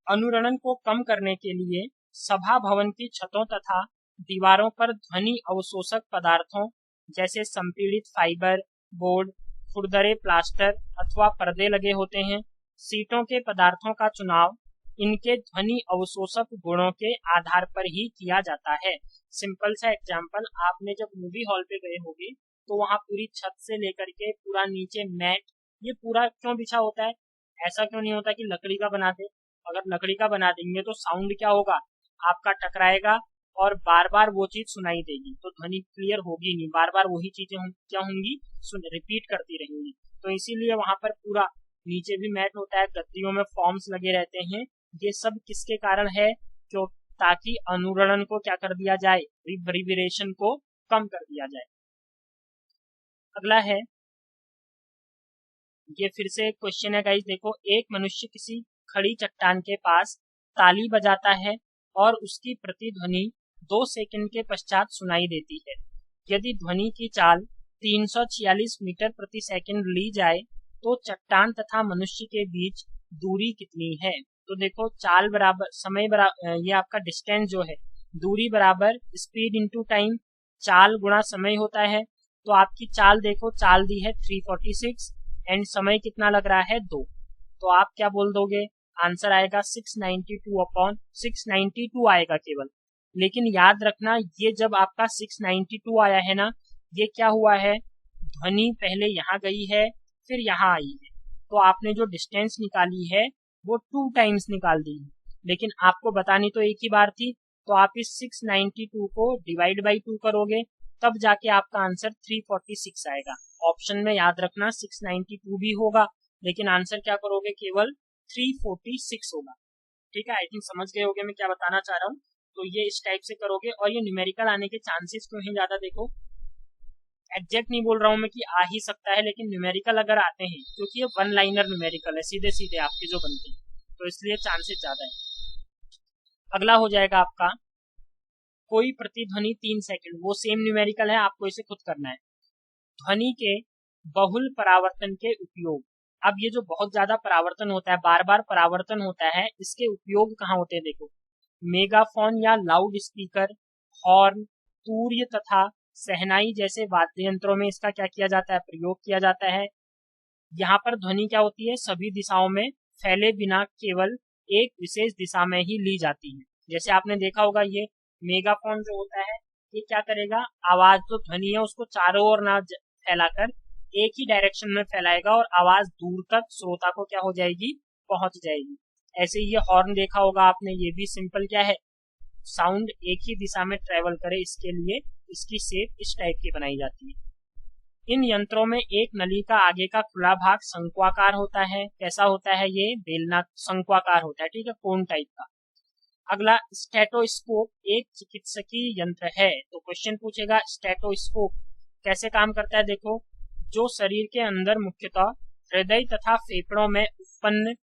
अनुरणन को कम करने के लिए सभा भवन की छतों तथा दीवारों पर ध्वनि अवशोषक पदार्थों जैसे संपीड़ित फाइबर बोर्ड, खुरदरे प्लास्टर अथवा पर्दे लगे होते हैं। सीटों के पदार्थों का चुनाव इनके ध्वनि अवशोषक गुणों के आधार पर ही किया जाता है। सिंपल सा एग्जाम्पल, आपने जब मूवी हॉल पे गए होगे तो वहां पूरी छत से लेकर के पूरा नीचे मैट, ये पूरा क्यों बिछा होता है, ऐसा क्यों नहीं होता कि लकड़ी का बना दे। अगर लकड़ी का बना देंगे तो साउंड क्या होगा, आपका टकराएगा और बार बार वो चीज सुनाई देगी, तो ध्वनि क्लियर होगी नहीं, बार बार वही चीजें क्या होंगी, रिपीट करती रहेंगी। तो इसीलिए वहां पर पूरा नीचे भी मैट होता है, गद्दियों में फॉर्म्स लगे रहते हैं। ये सब किसके कारण है, क्यों, ताकि अनुरणन को क्या कर दिया जाए, रिवर्बरेशन को कम कर दिया जाए। अगला है, ये फिर से क्वेश्चन है गाइस, देखो एक मनुष्य किसी खड़ी चट्टान के पास ताली बजाता है और उसकी प्रतिध्वनि 2 सेकंड के पश्चात सुनाई देती है। यदि ध्वनि की चाल 346 मीटर प्रति सेकंड ली जाए तो चट्टान तथा मनुष्य के बीच दूरी कितनी है। तो देखो चाल बराबर समय बराबर, ये आपका डिस्टेंस जो है, दूरी बराबर स्पीड इंटू टाइम, चाल गुणा समय होता है। तो आपकी चाल देखो, चाल दी है 346 एंड समय कितना लग रहा है 2, तो आप क्या बोल दोगे, आंसर आएगा 692/692 आएगा केवल। लेकिन याद रखना, ये जब आपका 692 आया है ना, ये क्या हुआ है, ध्वनि पहले यहाँ गई है फिर यहाँ आई है, तो आपने जो डिस्टेंस निकाली है वो 2 टाइम्स निकाल दी है, लेकिन आपको बतानी तो एक ही बार थी, तो आप इस 692 को डिवाइड बाई 2 करोगे तब जाके आपका आंसर 346 आएगा। ऑप्शन में याद रखना 692 भी होगा, लेकिन आंसर क्या करोगे, केवल 346 होगा। ठीक है, आई थिंक समझ गए होगे मैं क्या बताना चाह रहा हूँ। तो ये इस टाइप से करोगे, और ये न्यूमेरिकल आने के चांसेस क्यों हैं ज्यादा, देखो एग्जैक्ट नहीं बोल रहा हूँ मैं कि आ ही सकता है, लेकिन न्यूमेरिकल अगर आते हैं, क्योंकि ये वन लाइनर न्यूमेरिकल है, सीधे सीधे आपके जो बनते हैं, तो इसलिए चांसेस ज्यादा है। अगला हो जाएगा आपका, कोई प्रतिध्वनि 3 सेकंड, वो सेम न्यूमेरिकल है, आपको इसे खुद करना है। ध्वनि के बहुल परावर्तन के उपयोग। अब ये जो बहुत ज्यादा परावर्तन होता है, बार बार परावर्तन होता है, इसके उपयोग कहाँ होते हैं, देखो मेगाफोन या लाउड स्पीकर, हॉर्न, तूर्य तथा सहनाई जैसे वाद्य यंत्रों में इसका क्या किया जाता है, प्रयोग किया जाता है। यहाँ पर ध्वनि क्या होती है, सभी दिशाओं में फैले बिना केवल एक विशेष दिशा में ही ली जाती है। जैसे आपने देखा होगा, ये मेगाफोन जो होता है ये क्या करेगा, आवाज जो ध्वनि है उसको चारों ओर ना फैलाकर एक ही डायरेक्शन में फैलाएगा, और आवाज दूर तक श्रोता को क्या हो जाएगी, पहुंच जाएगी। ऐसे ही ये हॉर्न देखा होगा आपने, ये भी सिंपल क्या है, साउंड एक ही दिशा में ट्रेवल करे, इसके लिए इसकी शेप इस टाइप की बनाई जाती है। इन यंत्रों में एक नली का आगे का खुला भाग शंक्वाकार होता है। कैसा होता है, ये बेलना शंक्वाकार होता है, ठीक है, कोन टाइप का। अगला, स्टेटोस्कोप एक चिकित्सकीय यंत्र है, तो क्वेश्चन पूछेगा स्टेटोस्कोप कैसे काम करता है। देखो, जो शरीर के अंदर मुख्यतः हृदय तथा फेफड़ों में उत्पन्न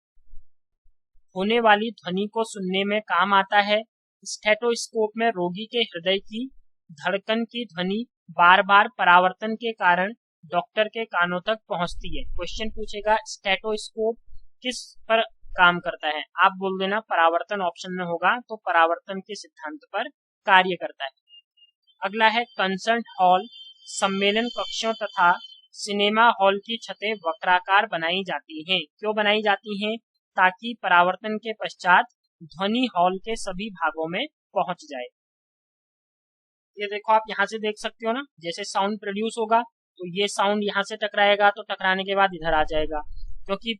होने वाली ध्वनि को सुनने में काम आता है। स्टेटोस्कोप में रोगी के हृदय की धड़कन की ध्वनि बार बार परावर्तन के कारण डॉक्टर के कानों तक पहुंचती है। क्वेश्चन पूछेगा स्टेटोस्कोप किस पर काम करता है, आप बोल देना परावर्तन ऑप्शन में होगा, तो परावर्तन के सिद्धांत पर कार्य करता है। अगला है कंसर्ट हॉल, सम्मेलन कक्षों तथा सिनेमा हॉल की छतें वक्राकार बनाई जाती हैं। क्यों बनाई जाती हैं, ताकि परावर्तन के पश्चात ध्वनि हॉल के सभी भागों में पहुंच जाए। ये देखो, आप यहाँ से देख सकते हो ना, जैसे साउंड प्रोड्यूस होगा तो ये साउंड यहाँ से टकराएगा, तो टकराने के बाद इधर आ जाएगा, क्योंकि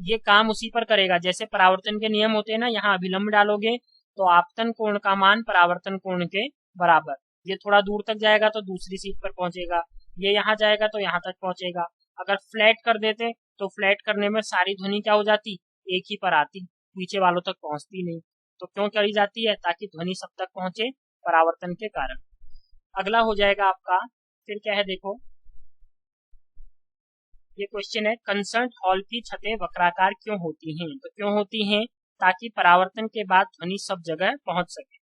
ये काम उसी पर करेगा। जैसे परावर्तन के नियम होते हैं ना, यहाँ अभिलंब डालोगे तो आपतन कोण का मान परावर्तन कोण के बराबर, ये थोड़ा दूर तक जाएगा तो दूसरी सीट पर पहुंचेगा, ये यहाँ जाएगा तो यहाँ तक पहुंचेगा। अगर फ्लैट कर देते तो फ्लैट करने में सारी ध्वनि क्या हो जाती, एक ही पर आती, पीछे वालों तक पहुंचती नहीं। तो क्यों करी जाती है, ताकि ध्वनि सब तक पहुंचे परावर्तन के कारण। अगला हो जाएगा आपका, फिर क्या है, देखो ये क्वेश्चन है, कंसर्ट हॉल की छतें वक्राकार क्यों होती हैं, तो क्यों होती हैं, ताकि परावर्तन के बाद ध्वनि सब जगह पहुंच सके।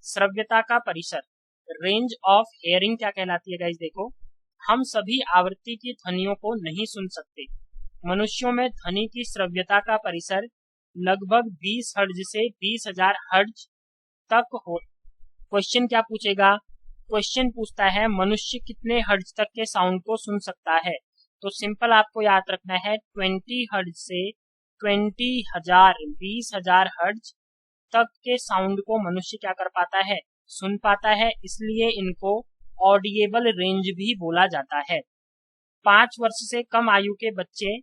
श्रव्यता का परिसर, रेंज ऑफ हेयरिंग क्या कहलाती है गाइस, देखो हम सभी आवृत्ति की ध्वनियों को नहीं सुन सकते। मनुष्यों में ध्वनि की श्रव्यता का परिसर लगभग 20 हर्ट्ज से 20,000 हर्ट्ज तक हो। क्वेश्चन क्या पूछेगा, क्वेश्चन पूछता है मनुष्य कितने हर्ट्ज तक के साउंड को सुन सकता है, तो सिंपल आपको याद रखना है 20 हर्ट्ज से 20,000 हर्ट्ज तक के साउंड को मनुष्य क्या कर पाता है, सुन पाता है, इसलिए इनको ऑडिएबल रेंज भी बोला जाता है। 5 वर्ष से कम आयु के बच्चे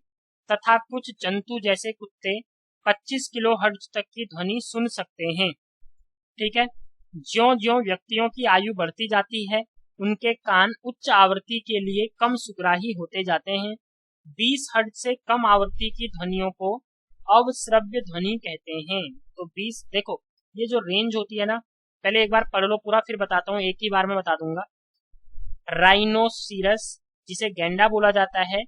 तथा कुछ जंतु जैसे कुत्ते 25 किलो हर्ट्ज तक की ध्वनि सुन सकते हैं। ठीक है, ज्यों ज्यों व्यक्तियों की आयु बढ़ती जाती है उनके कान उच्च आवृत्ति के लिए कम सुग्राही होते जाते हैं। 20 हर्ट्ज से कम आवृत्ति की ध्वनियों को अवश्रव्य ध्वनि कहते हैं। तो 20, देखो ये जो रेंज होती है ना, पहले एक बार पढ़ लो पूरा, फिर बताता हूँ, एक ही बार में बता दूंगा। राइनोसिरस, जिसे गैंडा बोला जाता है,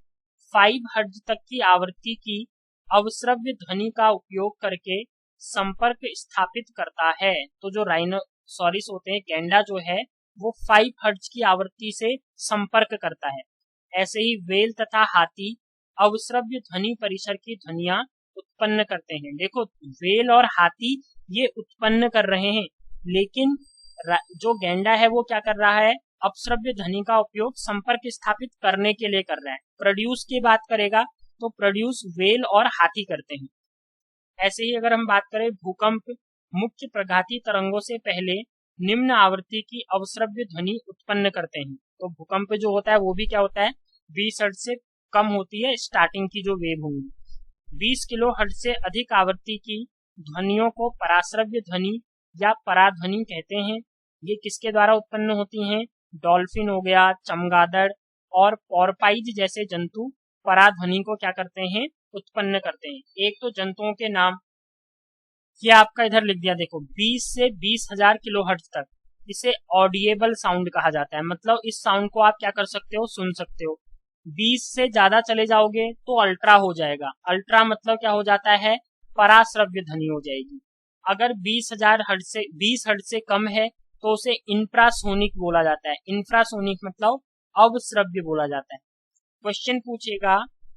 5 हर्ट्ज तक की आवृत्ति की अवश्रव्य ध्वनि का उपयोग करके संपर्क स्थापित करता है। तो जो राइनोसोरिस होते हैं, गैंडा जो है वो 5 हर्ट्ज की आवृत्ति से संपर्क करता है। ऐसे ही वेल तथा हाथी अवश्रव्य ध्वनि परिसर की ध्वनियां उत्पन्न करते हैं। देखो वेल और हाथी ये उत्पन्न कर रहे हैं, लेकिन जो गैंडा है वो क्या कर रहा है, अपश्रव्य ध्वनि का उपयोग संपर्क स्थापित करने के लिए कर रहा है। प्रोड्यूस की बात करेगा तो प्रोड्यूस वेल और हाथी करते हैं। ऐसे ही अगर हम बात करें भूकंप मुख्य प्रघाती तरंगों से पहले निम्न आवृत्ति की अवश्रव्य ध्वनि उत्पन्न करते हैं। तो भूकंप जो होता है वो भी क्या होता है, 20 हर्ट्ज से कम होती है स्टार्टिंग की जो वेव होंगी। 20 किलो हर्ट्ज से अधिक आवृत्ति की ध्वनियों को पराश्रव्य ध्वनि या पराध्वनि कहते हैं। ये किसके द्वारा उत्पन्न होती हैं? डॉल्फिन हो गया, चमगादड़ और पॉरपाइज जैसे जंतु पराध्वनि को क्या करते हैं, उत्पन्न करते हैं। एक तो जंतुओं के नाम ये आपका इधर लिख दिया, देखो 20 से 20,000 किलोहर्ट्ज तक इसे ऑडिएबल साउंड कहा जाता है, मतलब इस साउंड को आप क्या कर सकते हो, सुन सकते हो। 20 से ज्यादा चले जाओगे तो अल्ट्रा हो जाएगा, अल्ट्रा मतलब क्या हो जाता है, पराश्रव्य ध्वनि हो जाएगी। अगर 20,000 हर्ट्ज से 20 हर्ट्ज से कम है तो उसे इंफ्रासोनिक बोला जाता है, इंफ्रासोनिक मतलब अवश्रव्य बोला जाता है। क्वेश्चन पूछेगा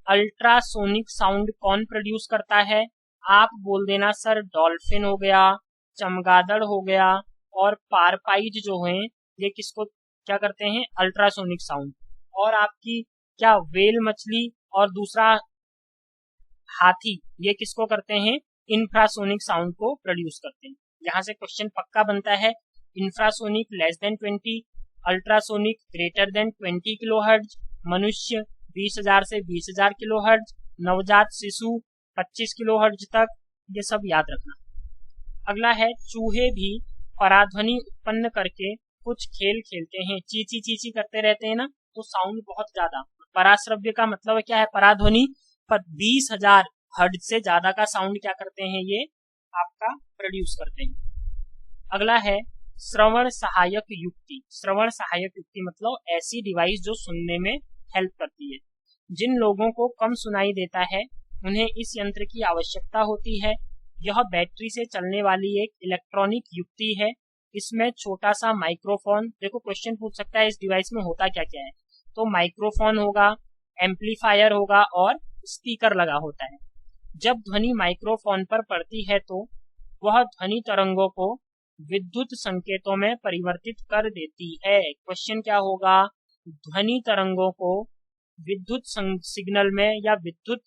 अल्ट्रासोनिक साउंड कौन प्रोड्यूस करता है, आप बोल देना सर डॉल्फिन हो गया, चमगादड़ हो गया और पारपाइज जो हैं ये किसको क्या करते हैं, अल्ट्रासोनिक साउंड। और आपकी क्या वेल मछली और दूसरा हाथी ये किसको करते हैं, इंफ्रासोनिक साउंड को प्रोड्यूस करते हैं। यहाँ से क्वेश्चन पक्का बनता है, infrasonic less than 20, ultrasonic greater than 20 kilohertz, मनुष्य 20,000 से 20,000 किलोहर्ट्ज, नवजात शिशु 25 किलोहर्ट्ज तक, ये सब याद रखना। अगला है चूहे भी पराध्वनि उत्पन्न करके कुछ खेल खेलते हैं, चीची चीची करते रहते हैं ना, तो साउंड बहुत ज्यादा, पराश्रव्य का मतलब क्या है, पराध्वनि, पर 20,000 हर्ट्ज से ज्यादा का साउंड क्या करते हैं, ये आपका प्रोड्यूस करते हैं। अगला है श्रवण सहायक युक्ति। श्रवण सहायक युक्ति मतलब ऐसी डिवाइस जो सुनने में हेल्प करती है। जिन लोगों को कम सुनाई देता है उन्हें इस यंत्र की आवश्यकता होती है। यह बैटरी से चलने वाली एक इलेक्ट्रॉनिक युक्ति है। इसमें छोटा सा माइक्रोफोन, देखो क्वेश्चन पूछ सकता है इस डिवाइस में होता क्या क्या है, तो माइक्रोफोन होगा, एम्पलीफायर होगा और स्पीकर लगा होता है। जब ध्वनि माइक्रोफोन पर पड़ती है तो वह ध्वनि तरंगों को विद्युत संकेतों में परिवर्तित कर देती है। क्वेश्चन क्या होगा, ध्वनि तरंगों को विद्युत सिग्नल में या विद्युत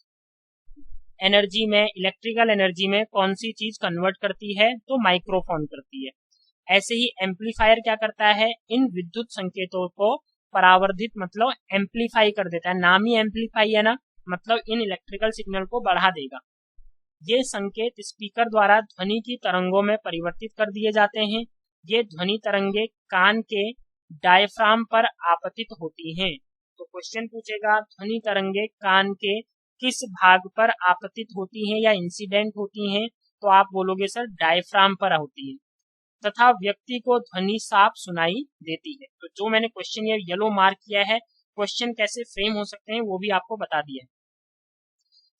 एनर्जी में, इलेक्ट्रिकल एनर्जी में कौन सी चीज कन्वर्ट करती है, तो माइक्रोफोन करती है। ऐसे ही एम्पलीफायर क्या करता है, इन विद्युत संकेतों को परावर्धित मतलब एम्पलीफाई कर देता है, नाम ही एम्पलीफाई है ना, मतलब इन इलेक्ट्रिकल सिग्नल को बढ़ा देगा। ये संकेत स्पीकर द्वारा ध्वनि की तरंगों में परिवर्तित कर दिए जाते हैं। ये ध्वनि तरंगे कान के डायफ्राम पर आपतित होती हैं। तो क्वेश्चन पूछेगा ध्वनि तरंगे कान के किस भाग पर आपतित होती हैं या इंसिडेंट होती हैं, तो आप बोलोगे सर डायफ्राम पर होती है, तथा व्यक्ति को ध्वनि साफ सुनाई देती है। तो जो मैंने क्वेश्चन ये येलो मार्क किया है, क्वेश्चन कैसे फ्रेम हो सकते हैं वो भी आपको बता दिया है।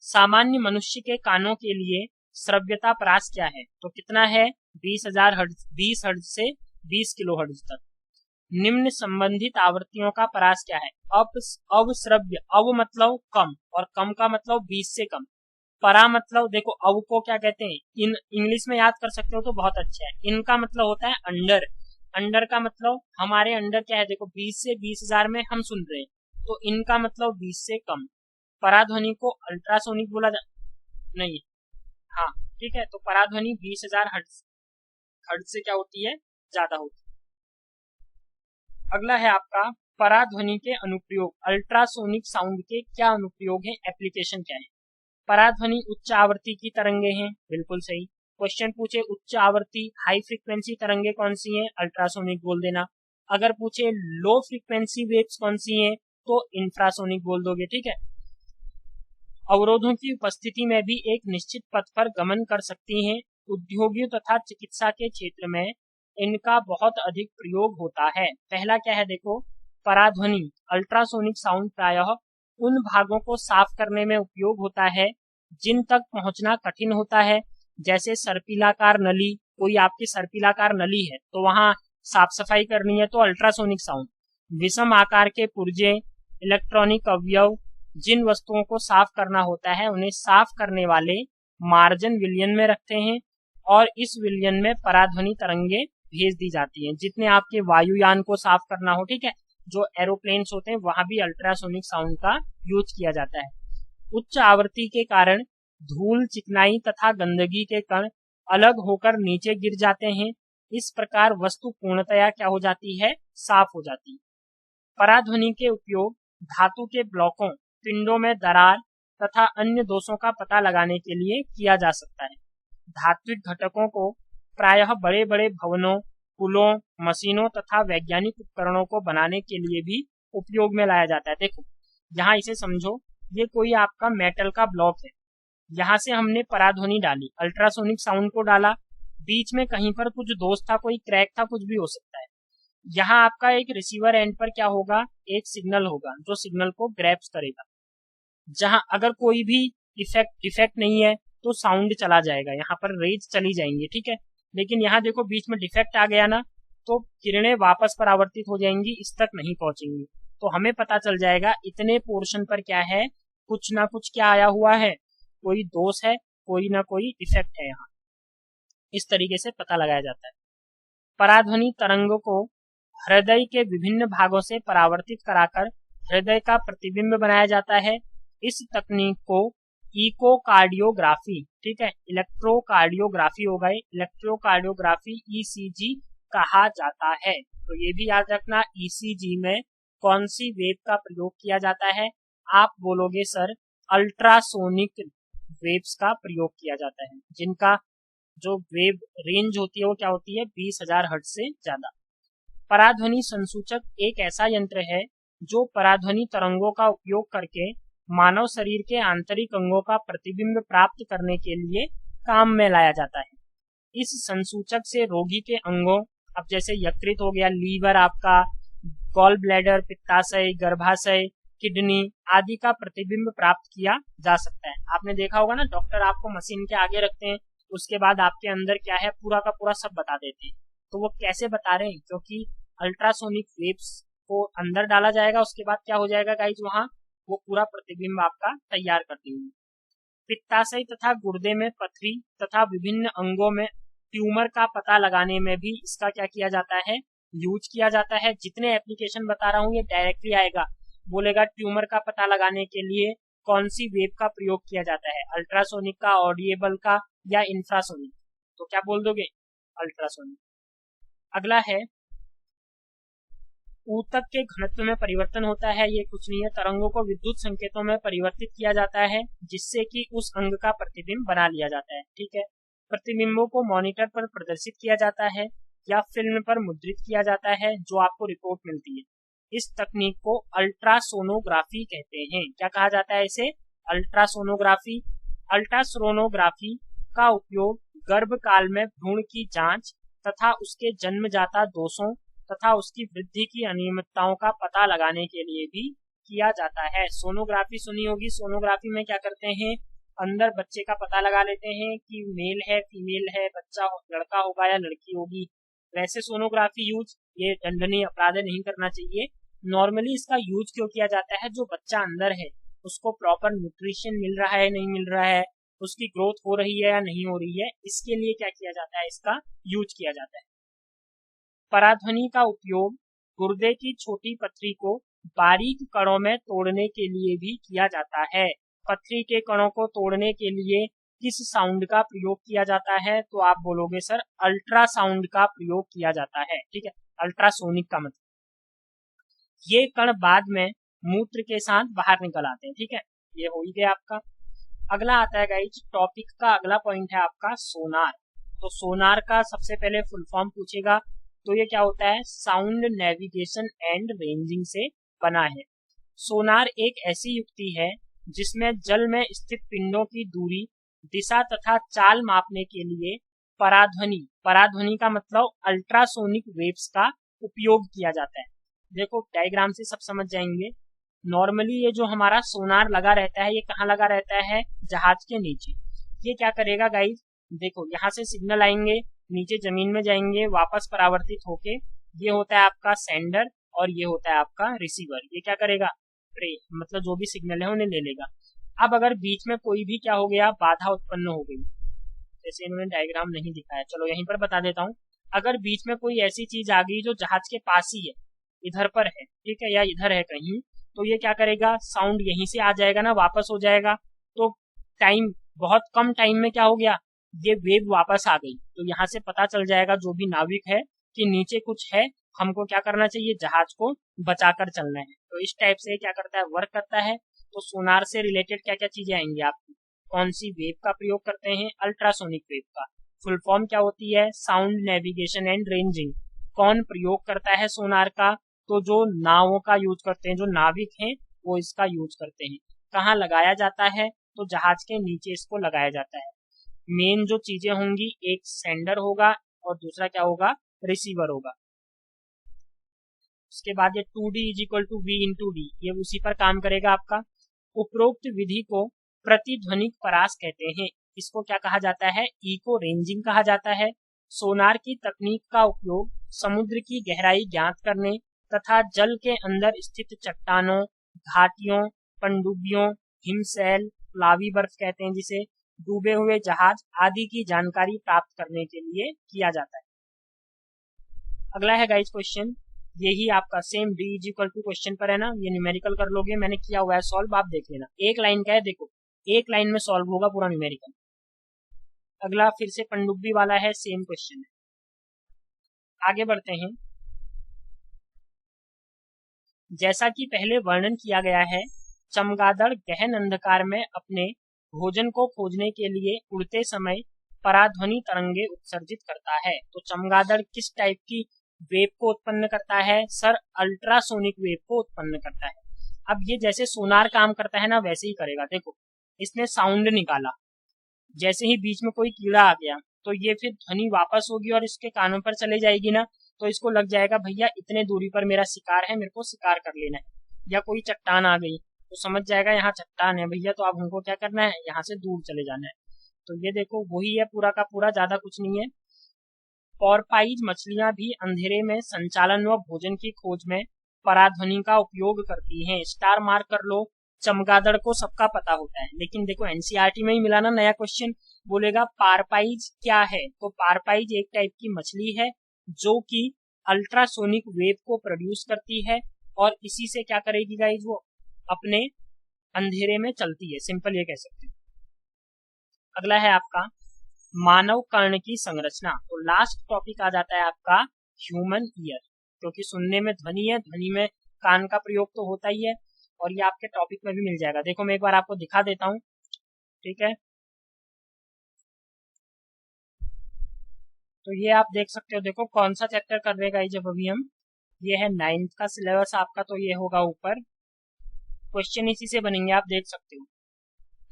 सामान्य मनुष्य के कानों के लिए श्रव्यता परास क्या है, तो कितना है, 20,000 हर्ट्ज, 20 हर्ट्ज से 20 किलो हर्ट्ज तक। निम्न संबंधित आवृत्तियों का परास क्या है, अवश्रव्य, अव मतलब कम और कम का मतलब 20 से कम, परा मतलब देखो अव को क्या कहते हैं, इन इंग्लिश में याद कर सकते हो तो बहुत अच्छा है। इनका मतलब होता है अंडर, अंडर का मतलब हमारे अंडर क्या है, देखो 20 से 20,000 में हम सुन रहे हैं, तो इनका मतलब 20 से कम। पराध्वनि को अल्ट्रासोनिक बोला नहीं, हाँ ठीक है, तो पराध्वनि 20,000 हर्ट्ज से क्या होती है, ज्यादा होती है। अगला है आपका पराध्वनि के अनुप्रयोग, अल्ट्रासोनिक साउंड के क्या अनुप्रयोग है, एप्लीकेशन क्या है। पराध्वनि उच्च आवृत्ति की तरंगे हैं, बिल्कुल सही। क्वेश्चन पूछे उच्च आवृत्ति हाई फ्रीक्वेंसी तरंगे कौन सी हैं, अल्ट्रासोनिक बोल देना। अगर पूछे लो फ्रीक्वेंसी वेव्स कौन सी हैं, तो इंफ्रासोनिक बोल दोगे, ठीक है। अवरोधों की उपस्थिति में भी एक निश्चित पथ पर गमन कर सकती हैं। उद्योगों तथा चिकित्सा के क्षेत्र में इनका बहुत अधिक प्रयोग होता है। पहला क्या है, देखो पराध्वनि अल्ट्रासोनिक साउंड प्रायः उन भागों को साफ करने में उपयोग होता है जिन तक पहुंचना कठिन होता है, जैसे सर्पिलाकार नली, कोई आपकी सर्पिलाकार नली है तो वहां साफ सफाई करनी है तो अल्ट्रासोनिक साउंड। विषम आकार के पुर्जे, इलेक्ट्रॉनिक अवयव, जिन वस्तुओं को साफ करना होता है उन्हें साफ करने वाले मार्जन विलयन में रखते हैं और इस विलयन में पराध्वनि तरंगे भेज दी जाती हैं। जितने आपके वायुयान को साफ करना हो, ठीक है, जो एरोप्लेन्स होते हैं वहां भी अल्ट्रासोनिक साउंड का यूज किया जाता है। उच्च आवृत्ति के कारण धूल, चिकनाई तथा गंदगी के कण अलग होकर नीचे गिर जाते हैं। इस प्रकार वस्तु पूर्णतया क्या हो जाती है, साफ हो जाती है। पराध्वनि के उपयोग धातु के ब्लॉकों, पिंडों में दरार तथा अन्य दोषों का पता लगाने के लिए किया जा सकता है। धात्विक घटकों को प्रायः बड़े बड़े भवनों, पुलों, मशीनों तथा वैज्ञानिक उपकरणों को बनाने के लिए भी उपयोग में लाया जाता है। देखो यहाँ इसे समझो, ये कोई आपका मेटल का ब्लॉक है, यहाँ से हमने पराध्वनि डाली, अल्ट्रासोनिक साउंड को डाला, बीच में कहीं पर कुछ दोष था, कोई क्रैक था, कुछ भी हो सकता है। यहाँ आपका एक रिसीवर एंड पर क्या होगा, एक सिग्नल होगा जो सिग्नल को ग्रैप्स करेगा। जहां अगर कोई भी डिफेक्ट नहीं है तो साउंड चला जाएगा, यहाँ पर रेज चली जाएंगी, ठीक है। लेकिन यहाँ देखो बीच में डिफेक्ट आ गया ना, तो किरणें वापस परावर्तित हो जाएंगी, इस तक नहीं पहुंचेंगी। तो हमें पता चल जाएगा इतने पोर्शन पर क्या है, कुछ ना कुछ क्या आया हुआ है, कोई दोष है, कोई ना कोई डिफेक्ट है। यहाँ इस तरीके से पता लगाया जाता है। पराध्वनि तरंगों को हृदय के विभिन्न भागों से परावर्तित कराकर हृदय का प्रतिबिंब बनाया जाता है। इस तकनीक को इकोकार्डियोग्राफी, ठीक है, इलेक्ट्रोकार्डियोग्राफी हो गई, इलेक्ट्रोकार्डियोग्राफी ईसीजी कहा जाता है। तो ये भी याद रखना, ईसीजी में कौन सी वेव का प्रयोग किया जाता है। आप बोलोगे सर अल्ट्रासोनिक वेव्स का प्रयोग किया जाता है, जिनका जो वेव रेंज होती है वो क्या होती है, 20,000 हर्ट्ज से ज्यादा। पराध्वनि संसूचक एक ऐसा यंत्र है जो पराध्वनि तरंगों का उपयोग करके मानव शरीर के आंतरिक अंगों का प्रतिबिंब प्राप्त करने के लिए काम में लाया जाता है। इस संसूचक से रोगी के अंगों, अब जैसे यकृत हो गया, लीवर आपका, गॉल ब्लैडर, पित्ताशय, गर्भाशय, किडनी आदि का प्रतिबिंब प्राप्त किया जा सकता है। आपने देखा होगा ना, डॉक्टर आपको मशीन के आगे रखते हैं, उसके बाद आपके अंदर क्या है पूरा का पूरा सब बता देते हैं। तो वो कैसे बता रहे हैं, क्योंकि अल्ट्रासोनिक वेव्स को अंदर डाला जाएगा, उसके बाद क्या हो जाएगा गाइज, वहां वो पूरा प्रतिबिंब आपका तैयार कर देंगे। पित्ताशय तथा गुर्दे में पथरी तथा विभिन्न अंगों में ट्यूमर का पता लगाने में भी इसका क्या किया जाता है, यूज किया जाता है। जितने एप्लीकेशन बता रहा हूँ ये डायरेक्टली आएगा, बोलेगा ट्यूमर का पता लगाने के लिए कौन सी वेव का प्रयोग किया जाता है, अल्ट्रासोनिक का, ऑडिएबल का या इंफ्रासोनिक। तो क्या बोल दोगे, अल्ट्रासोनिक। अगला है ऊतक के घनत्व में परिवर्तन होता है। ये कुछ नहीं है, तरंगों को विद्युत संकेतों में परिवर्तित किया जाता है जिससे कि उस अंग का प्रतिबिंब बना लिया जाता है, ठीक है। प्रतिबिंबों को मॉनिटर पर प्रदर्शित किया जाता है या फिल्म पर मुद्रित किया जाता है, जो आपको रिपोर्ट मिलती है। इस तकनीक को अल्ट्रासोनोग्राफी कहते हैं। क्या कहा जाता है इसे, अल्ट्रासोनोग्राफी। अल्ट्रासोनोग्राफी का उपयोग गर्भकाल में भ्रूण की जांच तथा उसके जन्मजाता दोषों तथा उसकी वृद्धि की अनियमितताओं का पता लगाने के लिए भी किया जाता है। सोनोग्राफी सुनी होगी, सोनोग्राफी में क्या करते हैं, अंदर बच्चे का पता लगा लेते हैं कि मेल है, फीमेल है, बच्चा लड़का होगा या लड़की होगी। वैसे सोनोग्राफी यूज ये दंडनीय अपराध नहीं करना चाहिए। नॉर्मली इसका यूज क्यों किया जाता है, जो बच्चा अंदर है उसको प्रॉपर न्यूट्रिशन मिल रहा है, नहीं मिल रहा है, उसकी ग्रोथ हो रही है या नहीं हो रही है, इसके लिए क्या किया जाता है, इसका यूज किया जाता है। पराध्वनि का उपयोग गुर्दे की छोटी पथरी को बारीक कणों में तोड़ने के लिए भी किया जाता है। पथरी के कणों को तोड़ने के लिए किस साउंड का प्रयोग किया जाता है, तो आप बोलोगे सर अल्ट्रासाउंड का प्रयोग किया जाता है, ठीक है। अल्ट्रासोनिक का मतलब ये कण बाद में मूत्र के साथ बाहर निकल आते हैं, ठीक है। ये हो ही गया आपका। अगला आता है गाइज, टॉपिक का अगला पॉइंट है आपका सोनार। तो सोनार का सबसे पहले फुल फॉर्म पूछेगा, तो ये क्या होता है, साउंड नेविगेशन एंड रेंजिंग से बना है। सोनार एक ऐसी युक्ति है जिसमें जल में स्थित पिंडों की दूरी, दिशा तथा चाल मापने के लिए पराध्वनि का मतलब अल्ट्रासोनिक वेव्स का उपयोग किया जाता है। देखो डायग्राम से सब समझ जाएंगे। नॉर्मली ये जो हमारा सोनार लगा रहता है, ये कहाँ लगा रहता है, जहाज के नीचे। ये क्या करेगा गाइज, देखो यहाँ से सिग्नल आएंगे, नीचे जमीन में जाएंगे, वापस परावर्तित होके ये होता है आपका सेंडर और ये होता है आपका रिसीवर। ये क्या करेगा, मतलब जो भी सिग्नल है उन्हें ले लेगा। अब अगर बीच में कोई भी क्या हो गया, बाधा उत्पन्न हो गई, जैसे इन्होंने डायग्राम नहीं दिखाया, चलो यहीं पर बता देता हूँ। अगर बीच में कोई ऐसी चीज आ गई जो जहाज के पास ही है, इधर पर है, ठीक है, या इधर है कहीं, तो ये क्या करेगा, साउंड यहीं से आ जाएगा ना, वापस हो जाएगा। तो टाइम बहुत कम टाइम में क्या हो गया, ये वेव वापस आ गई। तो यहाँ से पता चल जाएगा जो भी नाविक है कि नीचे कुछ है, हमको क्या करना चाहिए, जहाज को बचाकर चलना है। तो इस टाइप से क्या करता है, वर्क करता है। तो सोनार से रिलेटेड क्या क्या चीजें आएंगी आपकी, कौन सी वेव का प्रयोग करते हैं, अल्ट्रासोनिक वेव का। फुल फॉर्म क्या होती है, साउंड नेविगेशन एंड रेंजिंग। कौन प्रयोग करता है सोनार का, तो जो नावों का यूज करते हैं, जो नाविक हैं वो इसका यूज करते हैं। कहाँ लगाया जाता है, तो जहाज के नीचे इसको लगाया जाता है। मेन जो चीजें होंगी, एक सेंडर होगा और दूसरा क्या होगा, रिसीवर होगा। उसके बाद ये 2D is equal to V into D, ये उसी पर काम करेगा आपका। उपरोक्त विधि को प्रतिध्वनिक परास कहते हैं। इसको क्या कहा जाता है, इको रेंजिंग कहा जाता है। सोनार की तकनीक का उपयोग समुद्र की गहराई ज्ञात करने तथा जल के अंदर स्थित चट्टानों, घाटियों, पनडुब्बियों, हिमशैल, प्लावी बर्फ कहते हैं जिसे, डूबे हुए जहाज आदि की जानकारी प्राप्त करने के लिए किया जाता है। अगला है गाइस क्वेश्चन, यही आपका same D is equal to question पर है ना, ये न्यूमेरिकल कर लोगे, मैंने किया हुआ है सॉल्व, आप देख लेना। एक लाइन का है, देखो एक लाइन में सॉल्व होगा पूरा न्यूमेरिकल। अगला फिर से पनडुब्बी वाला है, सेम क्वेश्चन है। आगे बढ़ते हैं। जैसा कि पहले वर्णन किया गया है, चमगादड़ गहन अंधकार में अपने भोजन को खोजने के लिए उड़ते समय पराध्वनि तरंगे उत्सर्जित करता है। तो चमगादड़ किस टाइप की वेव को उत्पन्न करता है, सर अल्ट्रासोनिक वेव को उत्पन्न करता है। अब ये जैसे सोनार काम करता है ना, वैसे ही करेगा। देखो इसने साउंड निकाला, जैसे ही बीच में कोई कीड़ा आ गया तो ये फिर ध्वनि वापस होगी और इसके कानों पर चले जाएगी ना, तो इसको लग जाएगा भैया इतने दूरी पर मेरा शिकार है, मेरे को शिकार कर लेना है। या कोई चट्टान आ गई तो समझ जाएगा यहाँ चट्टान है भैया, तो अब हमको क्या करना है, यहाँ से दूर चले जाना है। तो ये देखो वही है पूरा का पूरा, ज्यादा कुछ नहीं है। पॉरपाइज मछलियां भी अंधेरे में संचालन व भोजन की खोज में पराध्वनि का उपयोग करती हैं। स्टार मार्क कर लो। चमगादड़ को सबका पता होता है, लेकिन देखो एनसीईआरटी में ही मिला ना नया क्वेश्चन, बोलेगा पारपाइज क्या है। तो पारपाइज एक टाइप की मछली है जो कि अल्ट्रासोनिक वेव को प्रोड्यूस करती है और इसी से क्या करेगी गाइज, वो अपने अंधेरे में चलती है, सिंपल ये कह सकते हैं। अगला है आपका मानव कर्ण की संरचना। तो लास्ट टॉपिक आ जाता है आपका ह्यूमन ईयर, क्योंकि सुनने में ध्वनि है, ध्वनि में कान का प्रयोग तो होता ही है, और ये आपके टॉपिक में भी मिल जाएगा। देखो मैं एक बार आपको दिखा देता हूँ, ठीक है। तो ये आप देख सकते हो, देखो कौन सा चैप्टर कर रहे हैं जब अभी हम, ये है 9th का सिलेबस आपका, तो ये होगा ऊपर, क्वेश्चन इसी से बनेंगे, आप देख सकते हो।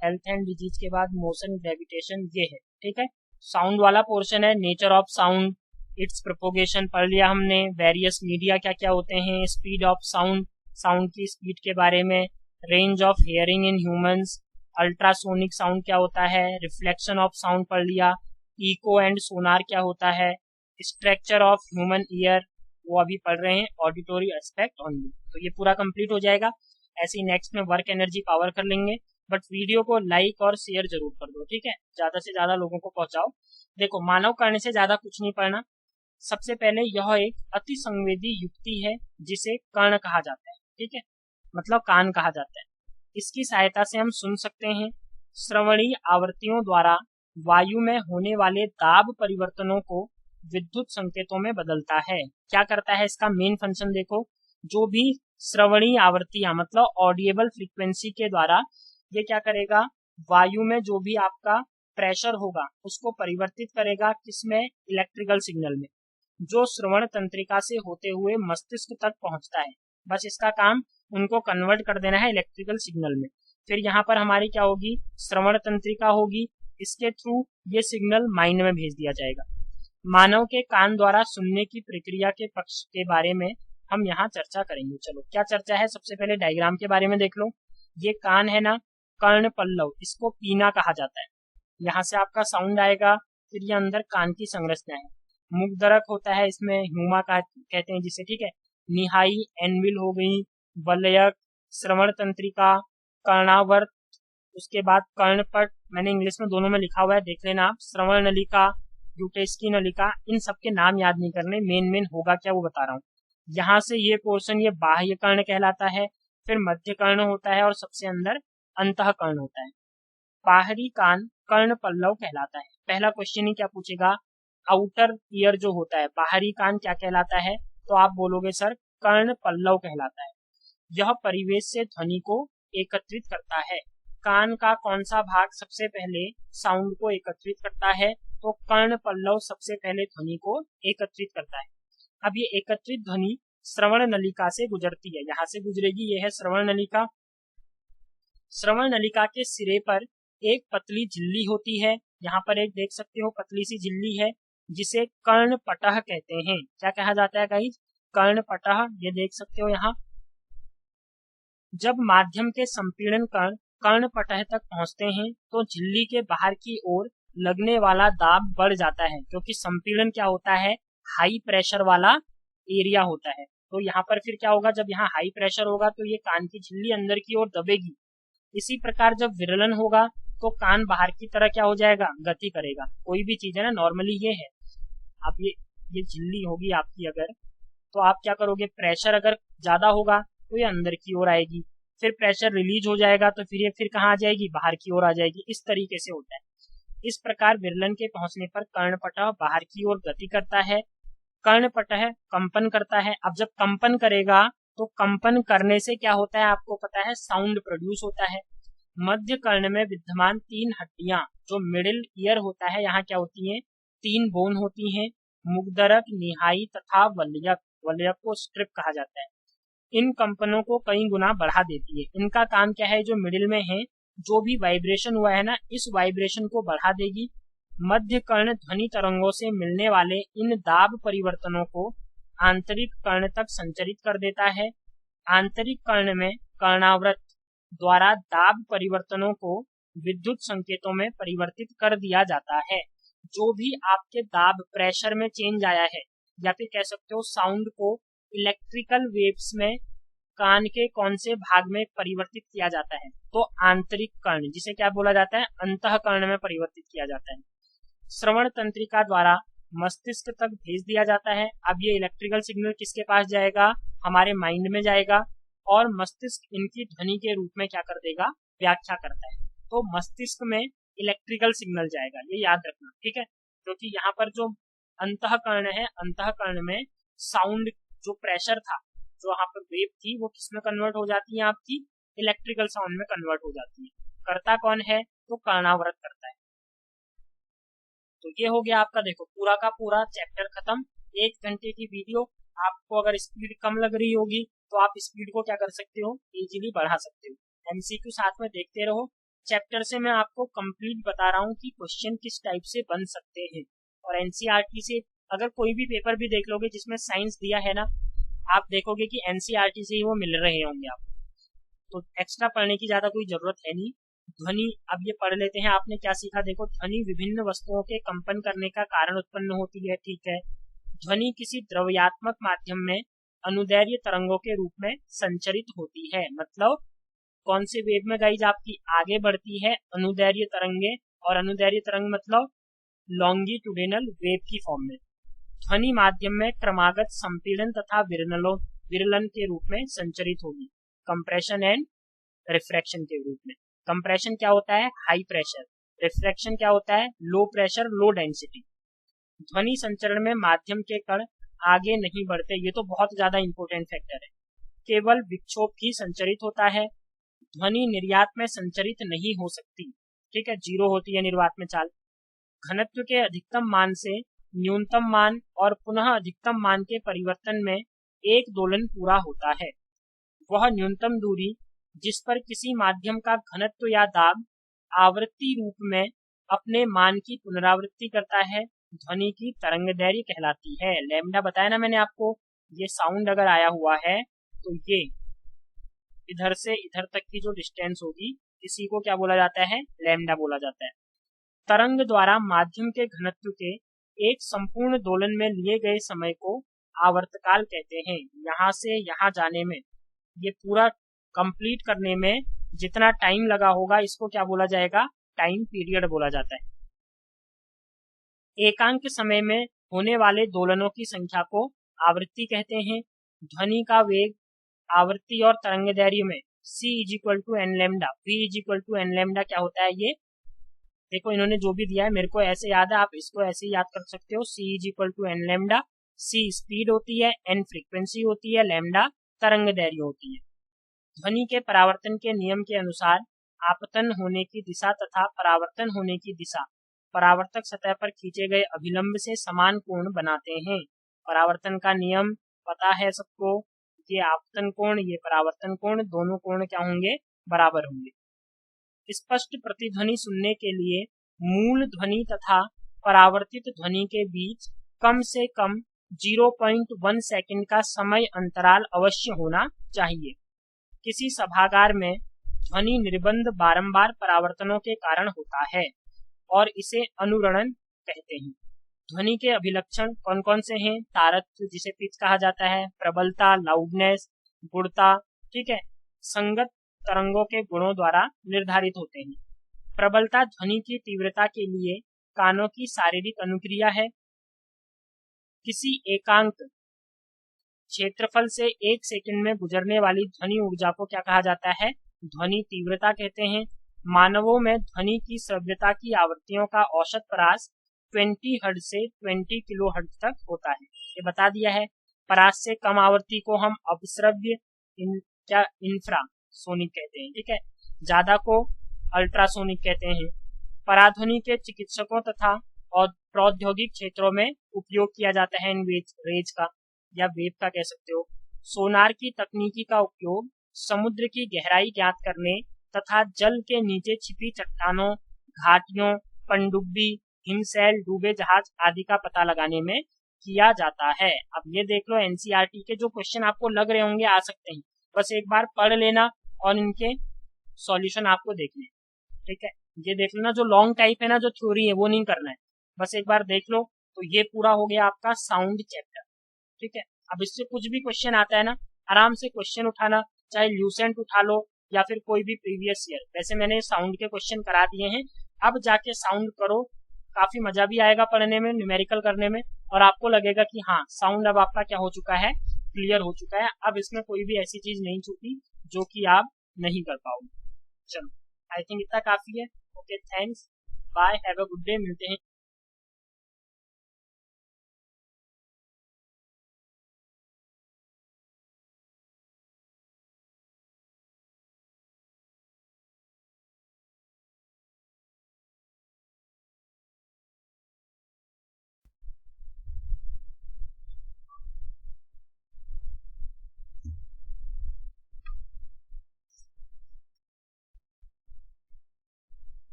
हेल्थ एंड डिजीज के बाद मोशन ग्रेविटेशन ये है, ठीक है। साउंड वाला पोर्शन है, nature of sound, it's propagation पढ़ लिया हमने, वेरियस मीडिया क्या क्या होते हैं, स्पीड ऑफ साउंड, साउंड की स्पीड के बारे में, range of hearing in humans, ultrasonic sound क्या होता है, रिफ्लेक्शन ऑफ साउंड पढ़ लिया, इको एंड सोनार क्या होता है, स्ट्रक्चर ऑफ ह्यूमन ईयर वो अभी पढ़ रहे हैं, ऑडिटोरी एस्पेक्ट ओनली। तो ये पूरा कंप्लीट हो जाएगा। ऐसे ही नेक्स्ट में वर्क एनर्जी पावर कर लेंगे। बट वीडियो को लाइक और शेयर जरूर कर दो, ठीक है, ज्यादा से ज्यादा लोगों को पहुंचाओ। देखो मानव कर्ण से ज्यादा कुछ नहीं पढ़ना। सबसे पहले यह एक अति संवेदी युक्ति है जिसे कर्ण कहा जाता है, ठीक है, मतलब कान कहा जाता है। इसकी सहायता से हम सुन सकते हैं। श्रवणीय आवृत्तियों द्वारा वायु में होने वाले दाब परिवर्तनों को विद्युत संकेतों में बदलता है। क्या करता है इसका मेन फंक्शन देखो, जो भी श्रवणीय आवृत्तियां मतलब ऑडिएबल फ्रीक्वेंसी के द्वारा ये क्या करेगा, वायु में जो भी आपका प्रेशर होगा उसको परिवर्तित करेगा, किसमें, इलेक्ट्रिकल सिग्नल में, जो श्रवण तंत्रिका से होते हुए मस्तिष्क तक पहुंचता है। बस इसका काम उनको कन्वर्ट कर देना है इलेक्ट्रिकल सिग्नल में। फिर यहाँ पर हमारी क्या होगी, श्रवण तंत्रिका होगी, इसके थ्रू ये सिग्नल माइंड में भेज दिया जाएगा। मानव के कान द्वारा सुनने की प्रक्रिया के पक्ष के बारे में हम यहाँ चर्चा करेंगे। चलो क्या चर्चा है, सबसे पहले डायग्राम के बारे में देख लो। ये कान है ना, कर्ण पल्लव, इसको पीना कहा जाता है। यहाँ से आपका साउंड आएगा, फिर ये अंदर कान की संरचना है। मुखदरक होता है, इसमें ह्यूमा कहते हैं जिसे, ठीक है। निहाई एनविल हो गई, वलयक, श्रवण तंत्रिका, कर्णावर्त, उसके बाद कर्णपट, मैंने इंग्लिश में दोनों में लिखा हुआ है, देख लेना आप। श्रवण नलिका, यूटेस्की नलिका, इन सबके नाम याद नहीं करने, मेन होगा क्या वो बता रहा हूँ। यहाँ से ये पोर्शन ये बाह्य कर्ण कहलाता है, फिर मध्य कर्ण होता है और सबसे अंदर अंतःकर्ण होता है। बाहरी कान कर्ण पल्लव कहलाता है। पहला क्वेश्चन ही क्या पूछेगा, आउटर ईयर जो होता है, बाहरी कान क्या कहलाता है, तो आप बोलोगे सर कर्ण पल्लव कहलाता है। यह परिवेश से ध्वनि को एकत्रित करता है। कान का कौन सा भाग सबसे पहले साउंड को एकत्रित करता है? तो कर्ण पल्लव सबसे पहले ध्वनि को एकत्रित करता है। अब ये एकत्रित ध्वनि श्रवण नलिका से गुजरती है, यहाँ से गुजरेगी, यह है श्रवण नलिका। श्रवण नलिका के सिरे पर एक पतली झिल्ली होती है, यहाँ पर एक देख सकते हो पतली सी झिल्ली है, जिसे कर्णपटह कहते हैं। क्या कहा जाता है गाइस? कर्णपटह। ये देख सकते हो यहाँ। जब माध्यम के संपीड़न कण कर्णपटह तक पहुंचते हैं तो झिल्ली के बाहर की ओर लगने वाला दाब बढ़ जाता है, क्योंकि संपीड़न क्या होता है? हाई प्रेशर वाला एरिया होता है। तो यहाँ पर फिर क्या होगा? जब यहाँ हाई प्रेशर होगा तो ये कान की झिल्ली अंदर की ओर दबेगी। इसी प्रकार जब विरलन होगा तो कान बाहर की तरह क्या हो जाएगा? गति करेगा। कोई भी चीज है ना, नॉर्मली ये है। अब ये झिल्ली होगी आपकी, अगर तो आप क्या करोगे? प्रेशर अगर ज्यादा होगा तो ये अंदर की ओर आएगी, फिर प्रेशर रिलीज हो जाएगा तो फिर ये फिर कहाँ आ जाएगी? बाहर की ओर आ जाएगी। इस तरीके से होता है। इस प्रकार विरलन के पहुंचने पर कर्णपटह बाहर की ओर गति करता है। कर्णपटह कंपन करता है। अब जब कंपन करेगा तो कंपन करने से क्या होता है? आपको पता है, साउंड प्रोड्यूस होता है। मध्य कर्ण में विद्यमान 3 हड्डियां, जो मिडिल ईयर होता है, यहाँ क्या होती हैं? 3 बोन होती हैं, मुग्दरक, निहाई तथा वल्यक। वल्यक को स्ट्रिप कहा जाता है। इन कंपनों को कई गुना बढ़ा देती है। इनका काम क्या है? जो मिडिल में है, जो भी वाइब्रेशन हुआ है ना, इस वाइब्रेशन को बढ़ा देगी। मध्य कर्ण ध्वनि तरंगों से मिलने वाले इन दाब परिवर्तनों को आंतरिक कर्ण तक संचरित कर देता है। आंतरिक कर्ण में कर्णावृत द्वारा दाब परिवर्तनों को विद्युत संकेतों में परिवर्तित कर दिया जाता है। जो भी आपके दाब प्रेशर में चेंज आया है, या फिर कह सकते हो साउंड को इलेक्ट्रिकल वेव्स में कान के कौन से भाग में परिवर्तित किया जाता है? तो आंतरिक कर्ण, जिसे क्या बोला जाता है? अंतःकर्ण में परिवर्तित किया जाता है। श्रवण तंत्रिका द्वारा मस्तिष्क तक भेज दिया जाता है। अब ये इलेक्ट्रिकल सिग्नल किसके पास जाएगा? हमारे माइंड में जाएगा, और मस्तिष्क इनकी ध्वनि के रूप में क्या कर देगा? व्याख्या करता है। तो मस्तिष्क में इलेक्ट्रिकल सिग्नल जाएगा, ये याद रखना, ठीक है? क्योंकि यहाँ पर जो अंतःकर्ण है, अंतःकर्ण में साउंड जो प्रेशर था, जो यहाँ पर वेव थी, वो किसमें कन्वर्ट हो जाती है? आपकी इलेक्ट्रिकल साउंड में कन्वर्ट हो जाती है। करता कौन है? तो कर्णावृत करता है। तो ये हो गया आपका, देखो पूरा का पूरा चैप्टर खत्म। 1 घंटे की वीडियो। आपको अगर स्पीड कम लग रही होगी तो आप स्पीड को क्या कर सकते हो? इजीली बढ़ा सकते हो। एमसीक्यू साथ में देखते रहो। चैप्टर से मैं आपको कंप्लीट बता रहा हूँ कि क्वेश्चन किस टाइप से बन सकते हैं। और एनसीईआरटी से अगर कोई भी पेपर भी देख लोगे जिसमें साइंस दिया है ना, आप देखोगे कि एनसीईआरटी से ही वो मिल रहे होंगे आपको। तो एक्स्ट्रा पढ़ने की ज्यादा कोई जरूरत है नहीं। ध्वनि, अब ये पढ़ लेते हैं। आपने क्या सीखा? देखो, ध्वनि विभिन्न वस्तुओं के कंपन करने का कारण उत्पन्न होती है, ठीक है। ध्वनि किसी द्रव्यात्मक माध्यम में अनुदैर्घ्य तरंगों के रूप में संचरित होती है। मतलब कौन से वेव में गाइज आपकी आगे बढ़ती है? अनुदैर्घ्य तरंगे। और अनुदैर्घ्य तरंग मतलब लॉन्गिट्यूडिनल वेव की फॉर्म में। ध्वनि माध्यम में क्रमागत संपीड़न तथा विरलन के रूप में संचरित होगी, कंप्रेशन एंड रिफ्रैक्शन के रूप में। कंप्रेशन क्या होता है? High pressure. रिफ्रैक्शन क्या होता है? Low pressure, low density. ध्वनि संचरण में माध्यम के कण आगे नहीं बढ़ते। ये तो बहुत ज्यादा इंपॉर्टेंट फैक्टर है। केवल विक्षोभ ही संचरित होता है। ध्वनि निर्यात में संचरित नहीं हो सकती, ठीक है, जीरो होती है निर्वात में चाल। घनत्व के अधिकतम मान से न्यूनतम मान और पुनः अधिकतम मान के परिवर्तन में एक दोलन पूरा होता है। वह न्यूनतम दूरी जिस पर किसी माध्यम का घनत्व या दाब आवृत्ति रूप में अपने मान की पुनरावृत्ति करता है, ध्वनि की तरंगदैर्घ्य कहलाती है। लैम्डा बताया ना मैंने आपको। ये साउंड अगर आया हुआ है तो ये इधर से इधर तक की जो डिस्टेंस होगी, इसी को क्या बोला जाता है? लैम्डा बोला जाता है। तरंग द्वारा माध्यम के घनत्व के एक संपूर्ण दोलन में लिए गए समय को आवर्तकाल कहते हैं। यहाँ से यहाँ जाने में, ये पूरा कंप्लीट करने में जितना टाइम लगा होगा, इसको क्या बोला जाएगा? टाइम पीरियड बोला जाता है। एकांक समय में होने वाले दोलनों की संख्या को आवृत्ति कहते हैं। ध्वनि का वेग आवृत्ति और तरंगदैर्घ्य में c = n lambda, v = n lambda क्या होता है? ये देखो, इन्होंने जो भी दिया है मेरे को ऐसे याद है, आप इसको ऐसे ही याद कर सकते हो। c = n लैम्डा, सी स्पीड होती है, एन फ्रीक्वेंसी होती है, लैम्डा तरंग दैर्घ्य होती है। ध्वनि के परावर्तन के नियम के अनुसार आपतन होने की दिशा तथा परावर्तन होने की दिशा परावर्तक सतह पर खींचे गए अभिलंब से समान कोण बनाते हैं। परावर्तन का नियम पता है सबको, ये आपतन कोण, ये परावर्तन कोण, दोनों कोण क्या होंगे, बराबर होंगे। स्पष्ट प्रतिध्वनि सुनने के लिए मूल ध्वनि तथा परावर्तित ध्वनि के बीच कम से कम 0.1 सेकंड का समय अंतराल अवश्य होना चाहिए। किसी सभागार में ध्वनि निर्बंध बारंबार परावर्तनों के कारण होता है और इसे अनुरणन कहते हैं। ध्वनि के अभिलक्षण कौन कौन से हैं? तारत्व जिसे पिच कहा जाता है, प्रबलता, लाउडनेस, गुणता, ठीक है, संगत तरंगों के गुणों द्वारा निर्धारित होते हैं। प्रबलता ध्वनि की तीव्रता के लिए कानों की शारीरिक अनुक्रिया है। किसी एकांक क्षेत्रफल से 1 सेकंड में गुजरने वाली ध्वनि ऊर्जा को क्या कहा जाता है? ध्वनि तीव्रता कहते हैं। मानवों में ध्वनि की श्रव्यता की आवृत्तियों का औसत परास 20 हर्ट्ज से 20 किलो हर्ट्ज तक होता है, ये बता दिया है। परास से कम आवृत्ति को हम अपश्रव्य इंफ्रासोनिक कहते हैं, ठीक है। ज्यादा को अल्ट्रासोनिक कहते हैं। पराध्वनि के चिकित्सकों तथा और प्रौद्योगिक क्षेत्रों में उपयोग किया जाता है इन रेज का या वेव का कह सकते हो। सोनार की तकनीकी का उपयोग समुद्र की गहराई ज्ञात करने तथा जल के नीचे छिपी चट्टानों, घाटियों, पनडुब्बी, हिमशैल, डूबे जहाज आदि का पता लगाने में किया जाता है। अब ये देख लो, एनसीईआरटी के जो क्वेश्चन आपको लग रहे होंगे आ सकते हैं, बस एक बार पढ़ लेना और इनके सॉल्यूशन आपको देखने, ठीक है। ये देख लेना, जो लॉन्ग टाइप है ना, जो थ्योरी है वो नहीं करना है, बस एक बार देख लो। तो ये पूरा हो गया आपका साउंड चैप्टर, ठीक है। अब इससे कुछ भी क्वेश्चन आता है ना, आराम से क्वेश्चन उठाना, चाहे ल्यूसेंट उठा लो या फिर कोई भी प्रीवियस ईयर। वैसे मैंने साउंड के क्वेश्चन करा दिए हैं, अब जाके साउंड करो, काफी मजा भी आएगा पढ़ने में, न्यूमेरिकल करने में, और आपको लगेगा कि हाँ साउंड अब आपका क्या हो चुका है, क्लियर हो चुका है। अब इसमें कोई भी ऐसी चीज नहीं छूटी जो कि आप नहीं कर पाओगे। चलो, आई थिंक इतना काफी है। Okay, thanks, bye, have a good day, मिलते हैं।